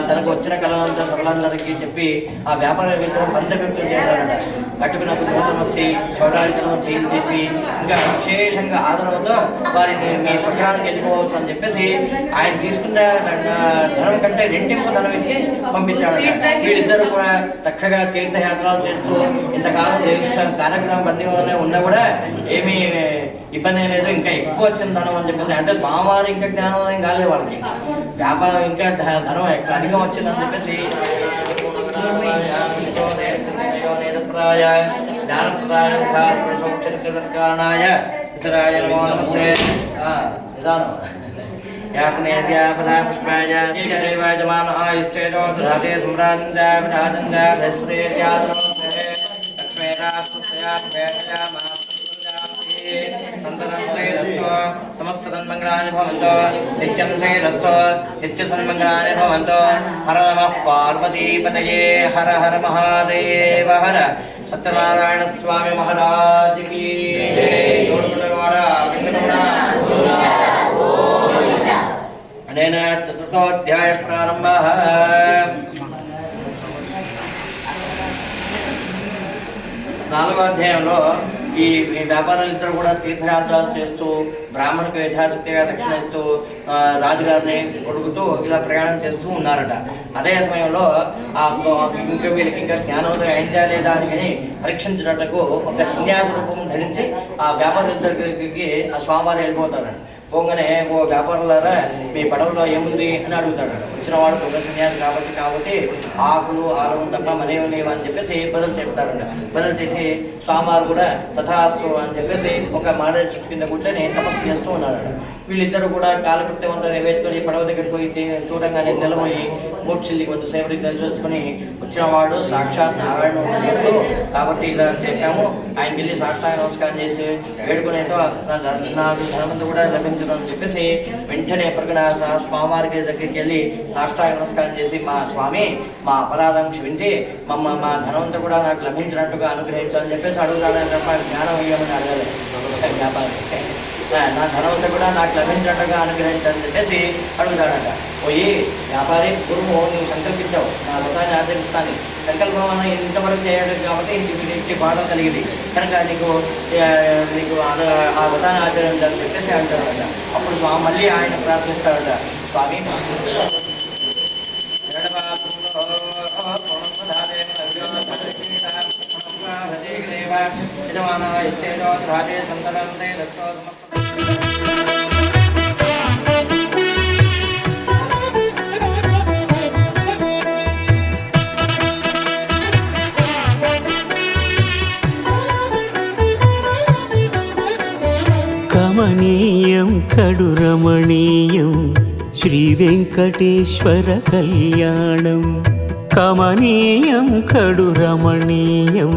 తనకు వచ్చిన కళలంతా సభలందరికీ చెప్పి ఆ వ్యాపార విధులను బంధపెట్టు చేశారట. కట్టుకున్న నూతనమస్తి చౌడాలితనం చేయించేసి ఇంకా విశేషంగా ఆదరణతో వారిని మీ స్వగ్రానికి వెళ్ళిపోవచ్చు అని చెప్పేసి ఆయన తీసుకున్న ధనం కంటే రెండింపు ధనం ఇచ్చి పంపించాడట. వీళ్ళిద్దరూ కూడా చక్కగా తీర్థయాత్రలు చేస్తూ ఇంతకాలం కార్యక్రమం బందీలోనే ఉన్నా కూడా ఏమీ ఇబ్బంది లేదు, ఇంకా ఎక్కువ వచ్చిన ధనం అని చెప్పేసి. అంటే స్వామివారు ఇంకా జ్ఞానోదయం కాలేదు వాళ్ళకి, వ్యాపారం ఇంకా ధనం అధికం వచ్చిందని చెప్పేసి సమస్త సన్మంగళాని భవంతో నిత్యం శ్రీరస్తో నిత్య సన్మంగళాని భవంతో. హర నమః పార్వతీపతయే హర హర మహాదేవ హర. సత్యనారాయణ స్వామి మహారాజ్ కి అనేన చతుర్థోధ్యాయ ప్రారంభ. నాలుగో అధ్యాయంలో ఈ వ్యాపారులు ఇద్దరు కూడా తీర్థయాత్రలు చేస్తూ బ్రాహ్మణుకు యథాశక్తిగా దక్షిణ ఇస్తూ రాజుగారిని కొడుకుతూ ఇలా ప్రయాణం చేస్తూ ఉన్నారట. అదే సమయంలో ఇంకా వీళ్ళకి ఇంకా జ్ఞానోదయం అయిందా లేదా అని పరీక్షించడానికి ఒక సన్యాస రూపం ధరించి ఆ వ్యాపారులు ఇద్దరికి ఆ స్వామివారు వెళ్ళిపోతారండి. పోగానే ఓ వ్యాపారులారా మీ పడవలో ఏముంది అని అడుగుతాడు. వచ్చిన వాడు ఒక సన్యాసి కాబట్టి ఆకులు ఆలం తప్ప మరేమి అని చెప్పేసి బదులు చెప్తారండి. బదులు చేసి స్వామివారు కూడా తథాస్తు అని చెప్పేసి ఒక మారేడు చెట్టు కింద కూర్చొని తపస్సు చేస్తూ ఉన్నాడు. వీళ్ళిద్దరు కూడా కాలకృత్యమంతా వేసుకొని పడవ దగ్గరికి పోయి చూడంగానే తెల్లబోయి మూర్చిల్లి కొంతసేపటికి తెలిసి వచ్చిన వాడు సాక్షాత్ నారాయణుడు కాబట్టి ఇలా చెప్పాము, ఆయనకి వెళ్ళి సాష్టాంగ నమస్కారం చేసి వేడుకునేతో నాకు ధనమంతా కూడా లభించడం అని చెప్పేసి వెంటనే పరుగున స్వామివారికి దగ్గరికి వెళ్ళి సాష్టాంగ నమస్కారం చేసి మా స్వామి మా అపరాధం క్షమించి మా ధనమంతా కూడా నాకు లభించినట్టుగా అనుగ్రహించాలని చెప్పేసి అడుగుతాడని తప్ప జ్ఞానం అయ్యామని అడగలేదు. వ్యాపారం నా ధనవంత కూడా నాకు లభించినట్టుగా అనుగ్రహించని చెప్పేసి అడుగుతాడట. పోయి వ్యాపారి గురువు నువ్వు సంకల్పించావు నా వ్రతాన్ని ఆచరిస్తాను, సంకల్పం ఇంతవరకు చేయడం కాబట్టి ఇంటి పాఠం కలిగింది కనుక నీకు ఆ వ్రతాన్ని ఆచరించాలని చెప్పేసి అంటాడట. అప్పుడు స్వామి మళ్ళీ ఆయన ప్రార్థిస్తాడట, స్వామి కమనీయం కడురమణీయం శ్రీ వెంకటేశ్వర కళ్యాణం. కమనీయం కడురమణీయం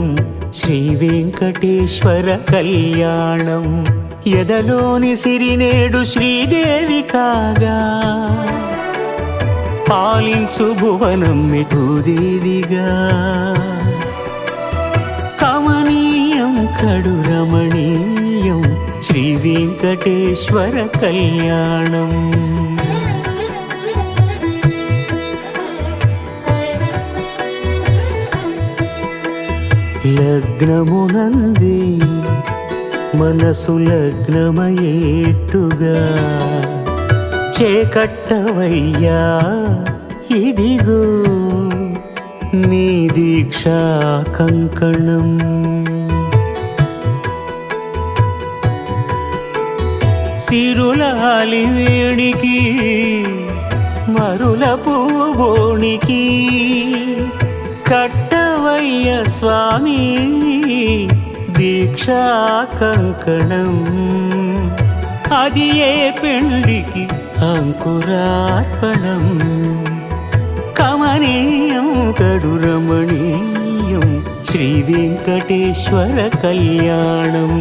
శ్రీ వెంకటేశ్వర కళ్యాణం. ఎదలోని సిరినేడు శ్రీదేవి కాగా పాలించు భువనం భూదేవిగా. కమనీయం కడురమణీయం శ్రీ వెంకటేశ్వర కళ్యాణం. లగ్నమునందే మనసు లగ్నమయేట్టుగా చేకట్టవయ్యా ఇదిగో నీ దీక్షా కంకణం. సిరులాలి వేడికి మరుల పూబోనికి కట్టవయ్య స్వామి దీక్షా కంకణం. అది ఏ పెండికి అంకురార్పణం. కమనీయం కడురమణీయం శ్రీ వెంకటేశ్వర కళ్యాణం.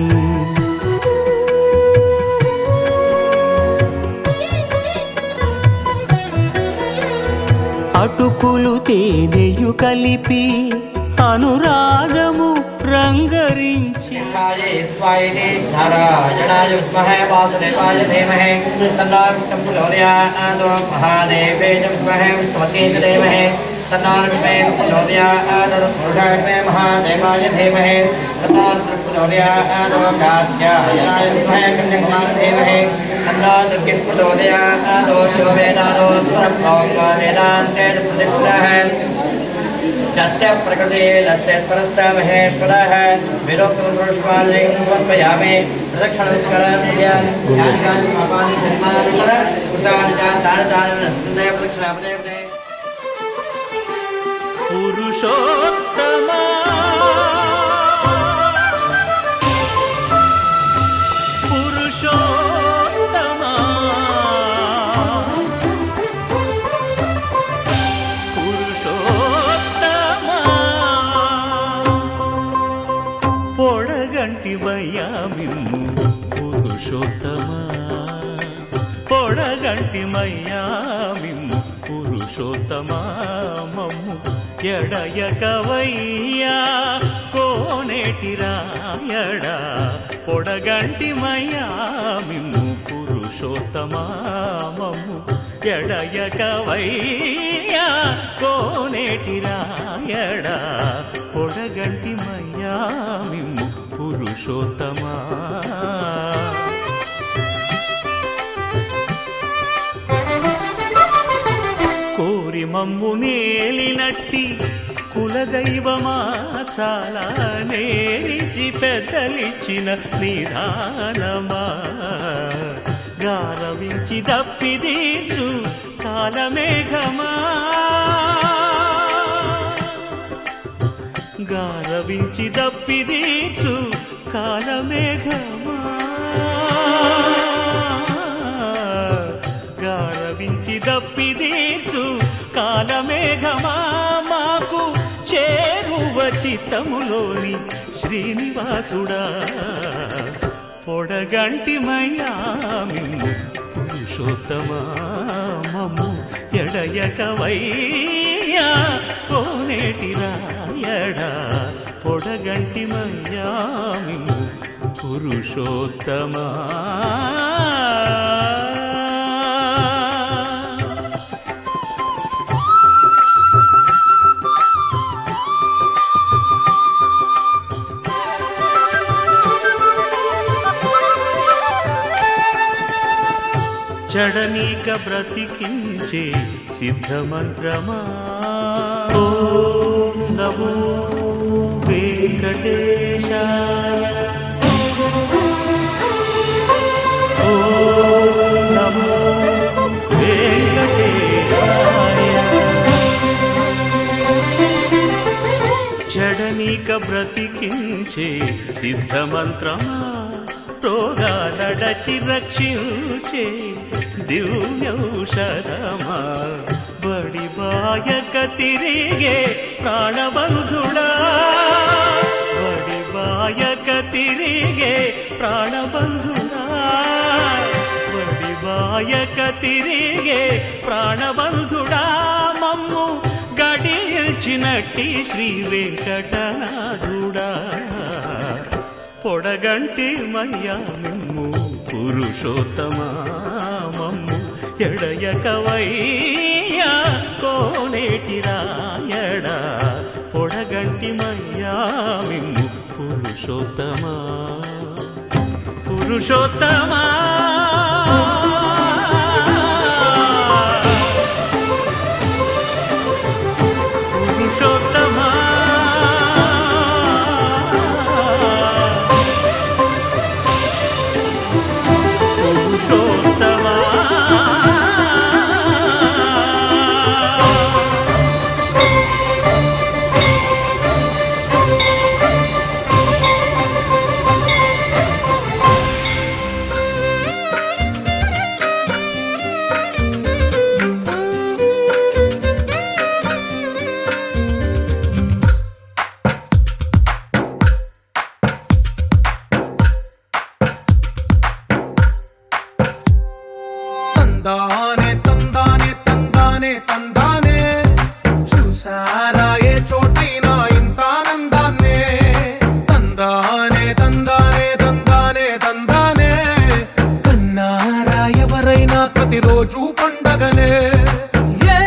అటుకులు తేనెయు కలిపి అనురాగము రంగరించి నారాయణాయ విద్మహే వాసుదేవాయ ధీమహి తన్నో విష్ణుః ప్రచోదయాత్. మహాదేవే విద్మహే విష్ణుమతే ధీమహి తన్నో లక్ష్మీః ప్రచోదయాత్. పురుషాయ మహాదేవాయ ధీమహి తన్నో రుద్రః ప్రచోదయాత్. కాత్యాయనాయ విద్మహే కన్యకుమారాయ ధీమహి తన్నో దుర్గః ప్రచోదయాత్. యో వేదాదో స్వరః వేదాంతే ప్రతిష్ఠితః यस्य प्रकृते लस्य परस्य महेश्वरः विरोक्तं पुरुषमालिं समर्पयामि. प्रदक्षिणस्कराद्या ज्ञानानि पापानि धर्मानि कृतानि च तानि नस्सन्ते प्रदक्षिणापदे. పురుషోత్తమా పురుషోత్తమా పురుషోత్తమా పొడగంటివయ్యా మిమ్ము పురుషోత్తమా. పొడగంటిమయ్యా మిమ్ము పురుషోత్తమా. మమ్ము ఎడయకవయ్యా కోనేటి రాయడా. పొడగంటిమయ్యా మిమ్ము పురుషోత్తమా. మమ్ము ఎడయకవయ్యా కోనేటి రాయడా. పొడగంటిమయ్యా మిమ్ము పురుషోత్తమా. కోరి మమ్ము నేలినట్టి కులదైవమా చాలా నేరిచి పెద్దలిచ్చిన నిదానమా. గారవించి దప్పిదీచు కాలమేఘమా. గారవించి దప్పిదీచు కాలమేఘమా. గారవించి దప్పిదీచు కాలమేఘమా. మాకు చేరువ చిత్తములోని శ్రీనివాసుడా. పొడగంటిమయ్యా మిమ్ము పురుషోత్తమా. మమ్ము ఎడయకవయ్యా కోనేటి రాయడా. పొడగంటిమయ్యా మిమ్ము పురుషోత్తమా చడనీక బ్రతికించే సిద్ధమంత్రమా ఓం నమో వెంకటేశాయ ఓం నమో వెంకటేశాయ చడనీక బ్రతికించే సిద్ధమంత్రమా రోగాలడచి రక్షించే దివ్యౌషధమా బడి బాయక తిరిగే ప్రాణబంధుడా బడి బాయక తిరిగే ప్రాణబంధుడా బడి బాయక తిరిగే ప్రాణబంధుడా మమ్ము గడిచినట్టి శ్రీ వెంకటనాథుడా పొడగంటి మయ్యా మిమ్ము పురుషోత్తమా మమ్ము ఎడయకవయ్యా కోనేటి రాయడా పొడగంటి మయ్యా మిమ్ము పురుషోత్తమా పురుషోత్తమా పురుషోత్తమా తందానే తందానే తందానే తందానే చూసారా ఏ చోటైనా ఇంత ఆనందాన్నే తందానే తందానే తందానే తందానే కన్నారా ఎవరైనా ప్రతిరోజు పండగనే ఏ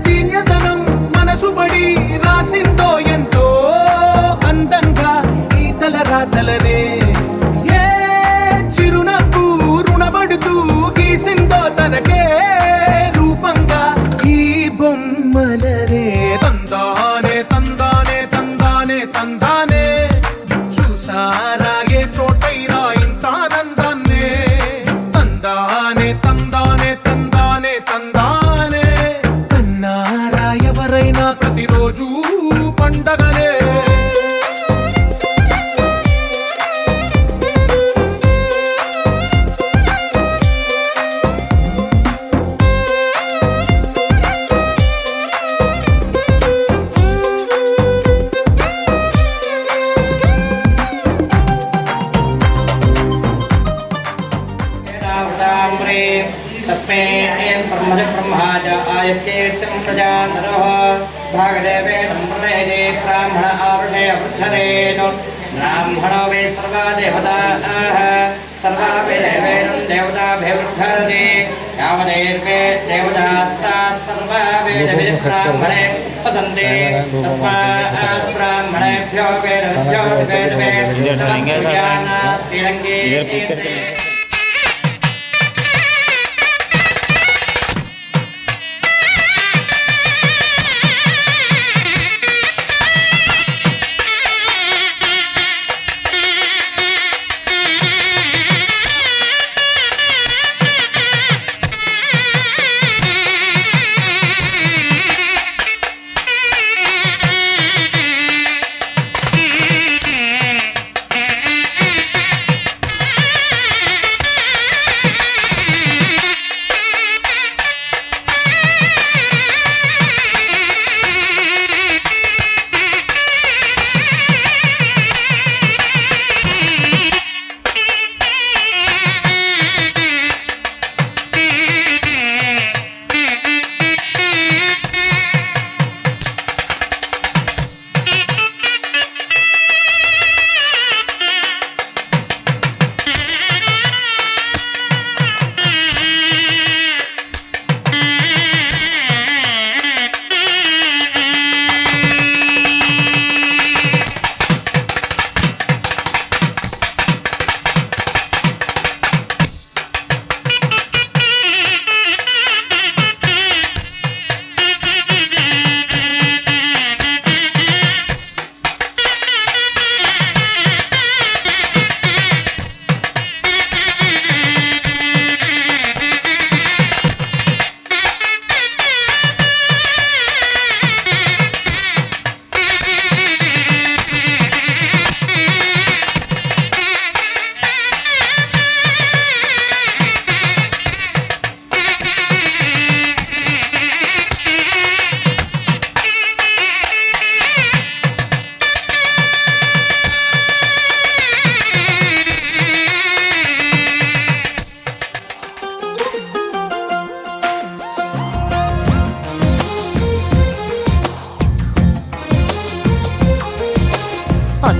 తీయదనం మనసు పడి రాసిందో ఎంతో అందంగా ఈ తలరాతలనే ఏ చిరునవ్వు రుణపడుతూ గీసిందో తనకే రూపంగా ఈ బొమ్మలనే తందానే తందానే తందానే తందానే చూసారా ఏ చోటైనా ఇంత ఆనందాన్నే తందానే తందానే తందానే తందానే కన్నారా ఎవరైనా ప్రతిరోజు పండగనే तस्मै ब्रह्मज आयत्येष्टं प्रजानरः भागदेवेन प्रणयदे ब्राह्मण आरुषे वृद्धरेण ब्राह्मणो वे सर्वा देवताः सर्वापि देवेन देवताभिवृद्धरते यावदेर्वे देवतास्ताः सर्वा वेदविदः ब्राह्मणे वसन्ते तस्मात् ब्राह्मणेभ्यो वेदभ्यो वेदवे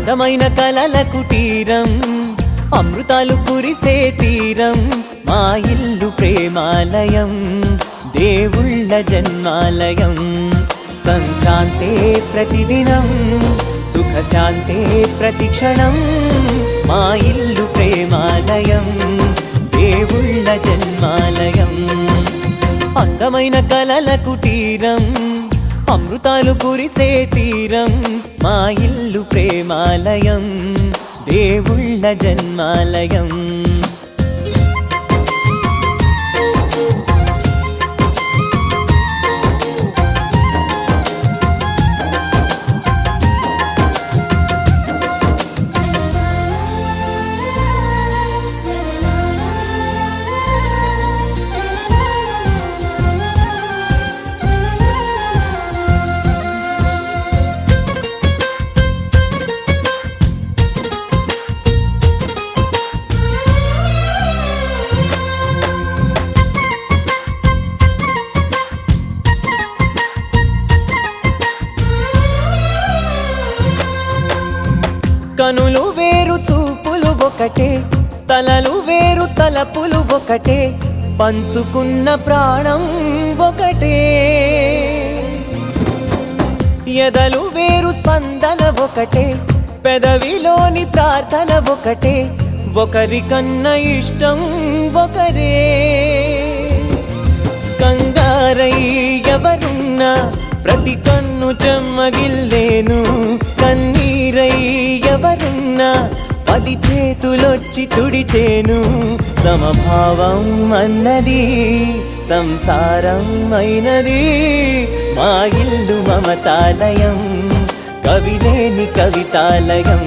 అందమైన కలల కుటీరం అమృతాలు కురిసే తీరం మా ఇల్లు ప్రేమాలయం దేవుళ్ళ జన్మాలయం సంక్రాంతే ప్రతిదినం సుఖశాంతే ప్రతిక్షణం మా ఇల్లు ప్రేమాలయం దేవుళ్ళ జన్మాలయం అందమైన కలల కుటీరం అమృతాలు కురిసే తీరం మా ఇల్లు ప్రేమాలయం దేవుళ్ళ జన్మాలయం కనులు వేరు చూపులు ఒకటే తలలు వేరు తలపులు ఒకటే పంచుకున్న ప్రాణం ఒకటే ఎదలు వేరు స్పందన ఒకటే పెదవిలోని ప్రార్థన ఒకటే ఒకరికన్నా ఇష్టం ఒకరే కంగారై ఎవరున్నా ప్రతి కన్ను చెమ్మగిల్లేను కన్నీరై ఎవరున్నా 10 చేతులొచ్చి తుడిచేను సమభావం అన్నది సంసారం అయినది మా ఇల్లు మమతాలయం కవిలేని కవితాలయం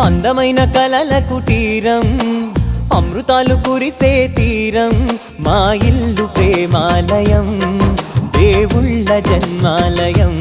అందమైన కలల కుటీరం అమృతాలు కురిసే తీరం మా ఇల్లు ప్రేమాలయం దేవుళ్ళ జన్మాలయం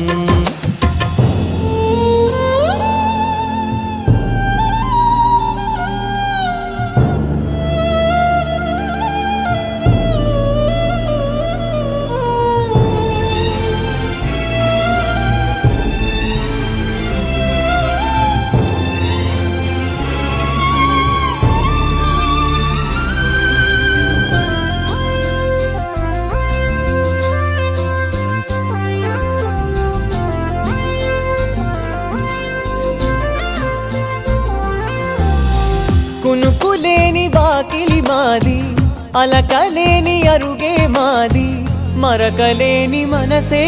కునుకులేని వాకిలి మాది అలకలేని అరుగే మాది మరకలేని మనసే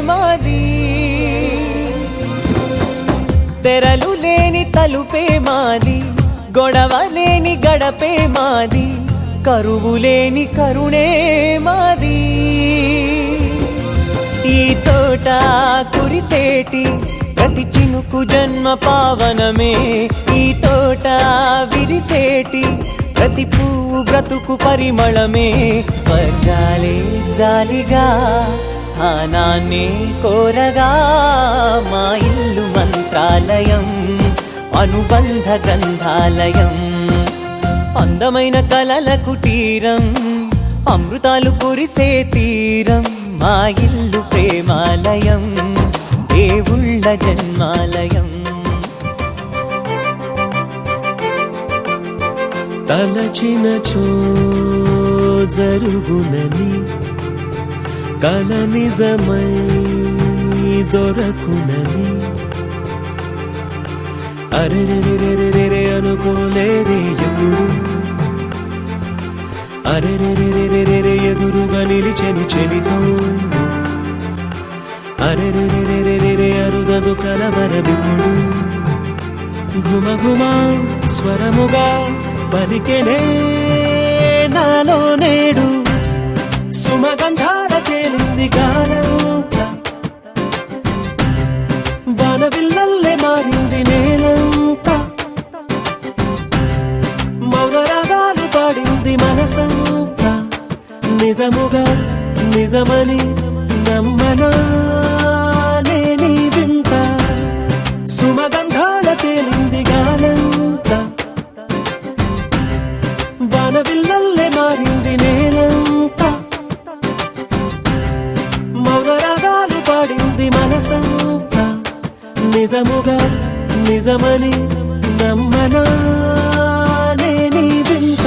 మాది తెరలు లేని తలుపే మాది గొడవ లేని గడపే మాది కరువు లేని కరుణే మాది ఈ చోట కురిసేటి ప్రతి చినుకు జన్మ పావనమే ఈ తోట విరిసేటి ప్రతి పువ్వు బ్రతుకు పరిమళమే స్వర్గాలే జాలిగా స్థానాన్ని కోరగా మా ఇల్లు మంత్రాలయం అనుబంధ గ్రంథాలయం అందమైన కలల కుటీరం అమృతాలు కురిసే తీరం మా ఇల్లు ప్రేమాలయం దేవుళ్ళ జన్మాలయం తలచినచో జరుగునని కల నిజమై దొరకునని అరెరెరెరెరెరె అనుకోలేదే ఎప్పుడు అరెరెరెరెరెరె ఎదురుగా నిలిచెను చెలితోడు అరెరెరెరెరెరె అరుదగు కలవరమిప్పుడు ఘుమఘుమ స్వరముగా పలికెనే నాలో నేడు సుమగంధాల తేలింది గానంత వానవిల్లల్లే మారింది నేలంత మౌన రాగాలు పాడింది మనసంతా నిజముగా నిజమని నమ్మనా నేనీ వింత సుమగంధాల తేలింది గానంత వానవిల్లల్లే మారింది నేలంత మౌన రాగాలు పాడింది మనసంతా నిజముగా నిజ నిజమని నమ్మనా నీ వింత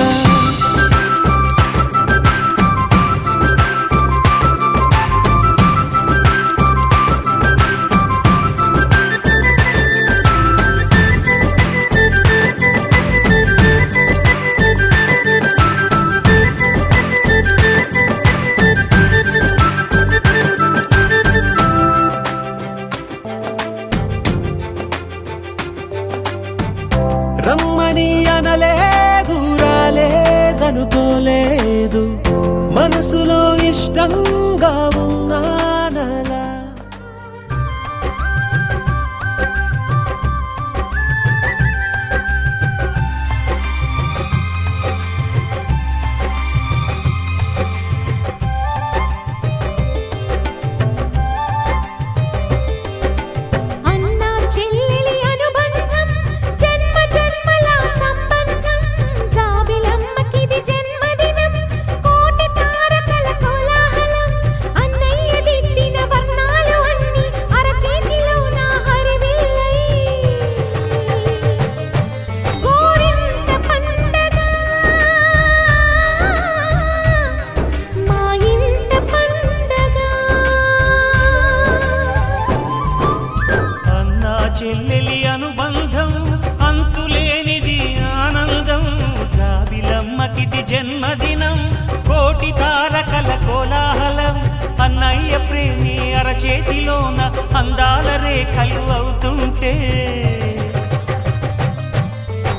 రమ్మని అనలేదు రాలేదనుకోలేదు మనసులో ఇష్టంగా ఉన్నానలా అన్నా చెల్లెలి అనుబంధం జన్మ జన్మల సంబంధం జాబిలమ్మకిది జన్మదినం కోటి తారకల కోలాహలం అన్నయ్య దిద్దిన వర్ణాలు అన్ని అరచేతిలో నా హరివిల్లై గోరింట పండగ మా ఇంట పండగ అన్నా చెల్లెలి అనుబంధం అంతులేనిది ఆనందం జాబిలమ్మకిది జన్మదినం కోటి తారకల కోలాహలం అన్నయ్య ప్రేమి అరచేతిలోన అందాల రేఖలు అవుతుంటే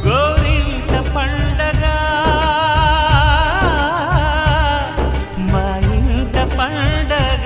గోరింట పండగ మా ఇంట పండగ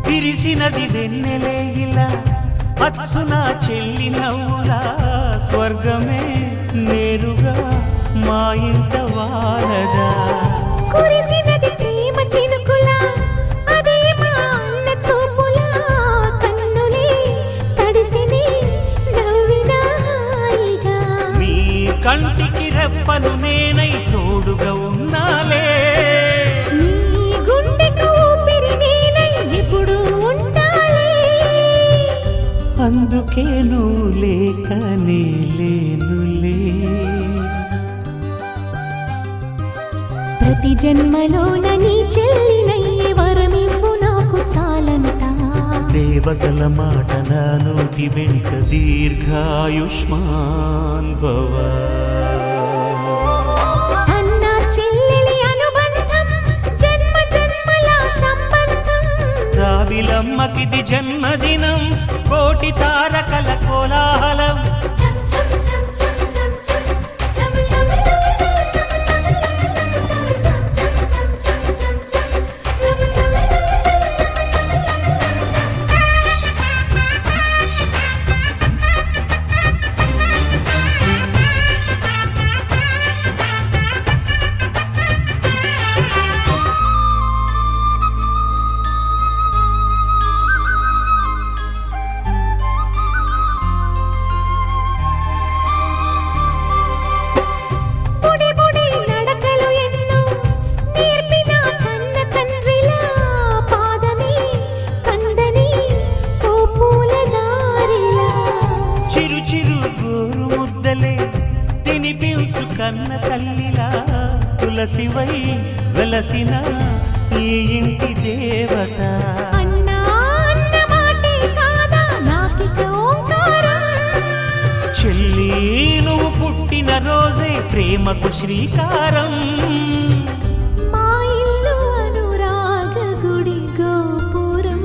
విరిసినది వెన్నెలే ఇలా అచ్చున చెల్లి నవ్వులా స్వర్గమే నేరుగా మా ఇంట వాలదా కురిసినది ప్రేమ చినుకులా అదే మా అన్న చూపులా కన్నులే తడిసిని నవ్విన హాయిగా నీ కంటికి రెప్పను నేనై తోడుగా ఉన్నాలే నీ గుండెకు ఊపిరి నేనై ఎప్పుడు ఉంటాలే అందుకే నువ్వు లేక నే లేనులే ప్రతి జన్మలోన నీ చెల్లినయ్యే వరమివ్వు నాకు చాలంట దేవతల మాట నా నోటి వెంట దీర్ఘాయుష్మాన్ భవ అన్నా చెల్లెలి అనుబంధం జన్మ జన్మల సంబంధం జాబిలమ్మకిది జన్మదినం కోటి తారకల కోలాహలం బుడి బుడి నడకలు ఎన్నో నేర్పిన కన్న తండ్రిలా పాదమే కందని ఓ పూల దారిలా చిరు చిరు గోరు ముద్దలే తినిపించు కన్న తల్లిలా తులసివై వెలసిన ఈ ఇంటి దేవత అన్నా అన్న మాటే కాదా నాకిక ఓంకారం చెల్లి నువ్వు పుట్టిన రోజే ప్రేమకు శ్రీకారం మా ఇల్లు అనురాగ గుడి గోపురం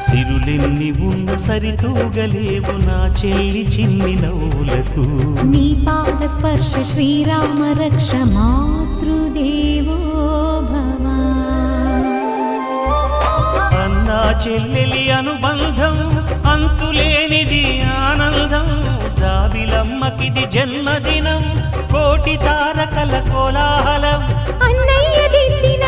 సిరుల సిరులెన్ని ఉన్న సరితూగలేవు నా చెల్లి చిన్ని నవ్వులకు. నీ పాద స్పర్శ శ్రీరామ రక్ష మాతృదేవో భవ. అన్నా చెల్లెలి అనుబంధం అంతులేనిది ఆనందం. జాబిలమ్మకిది జన్మదినం కోటి తారకల కోలాహలం. అన్నయ్య దిద్దిన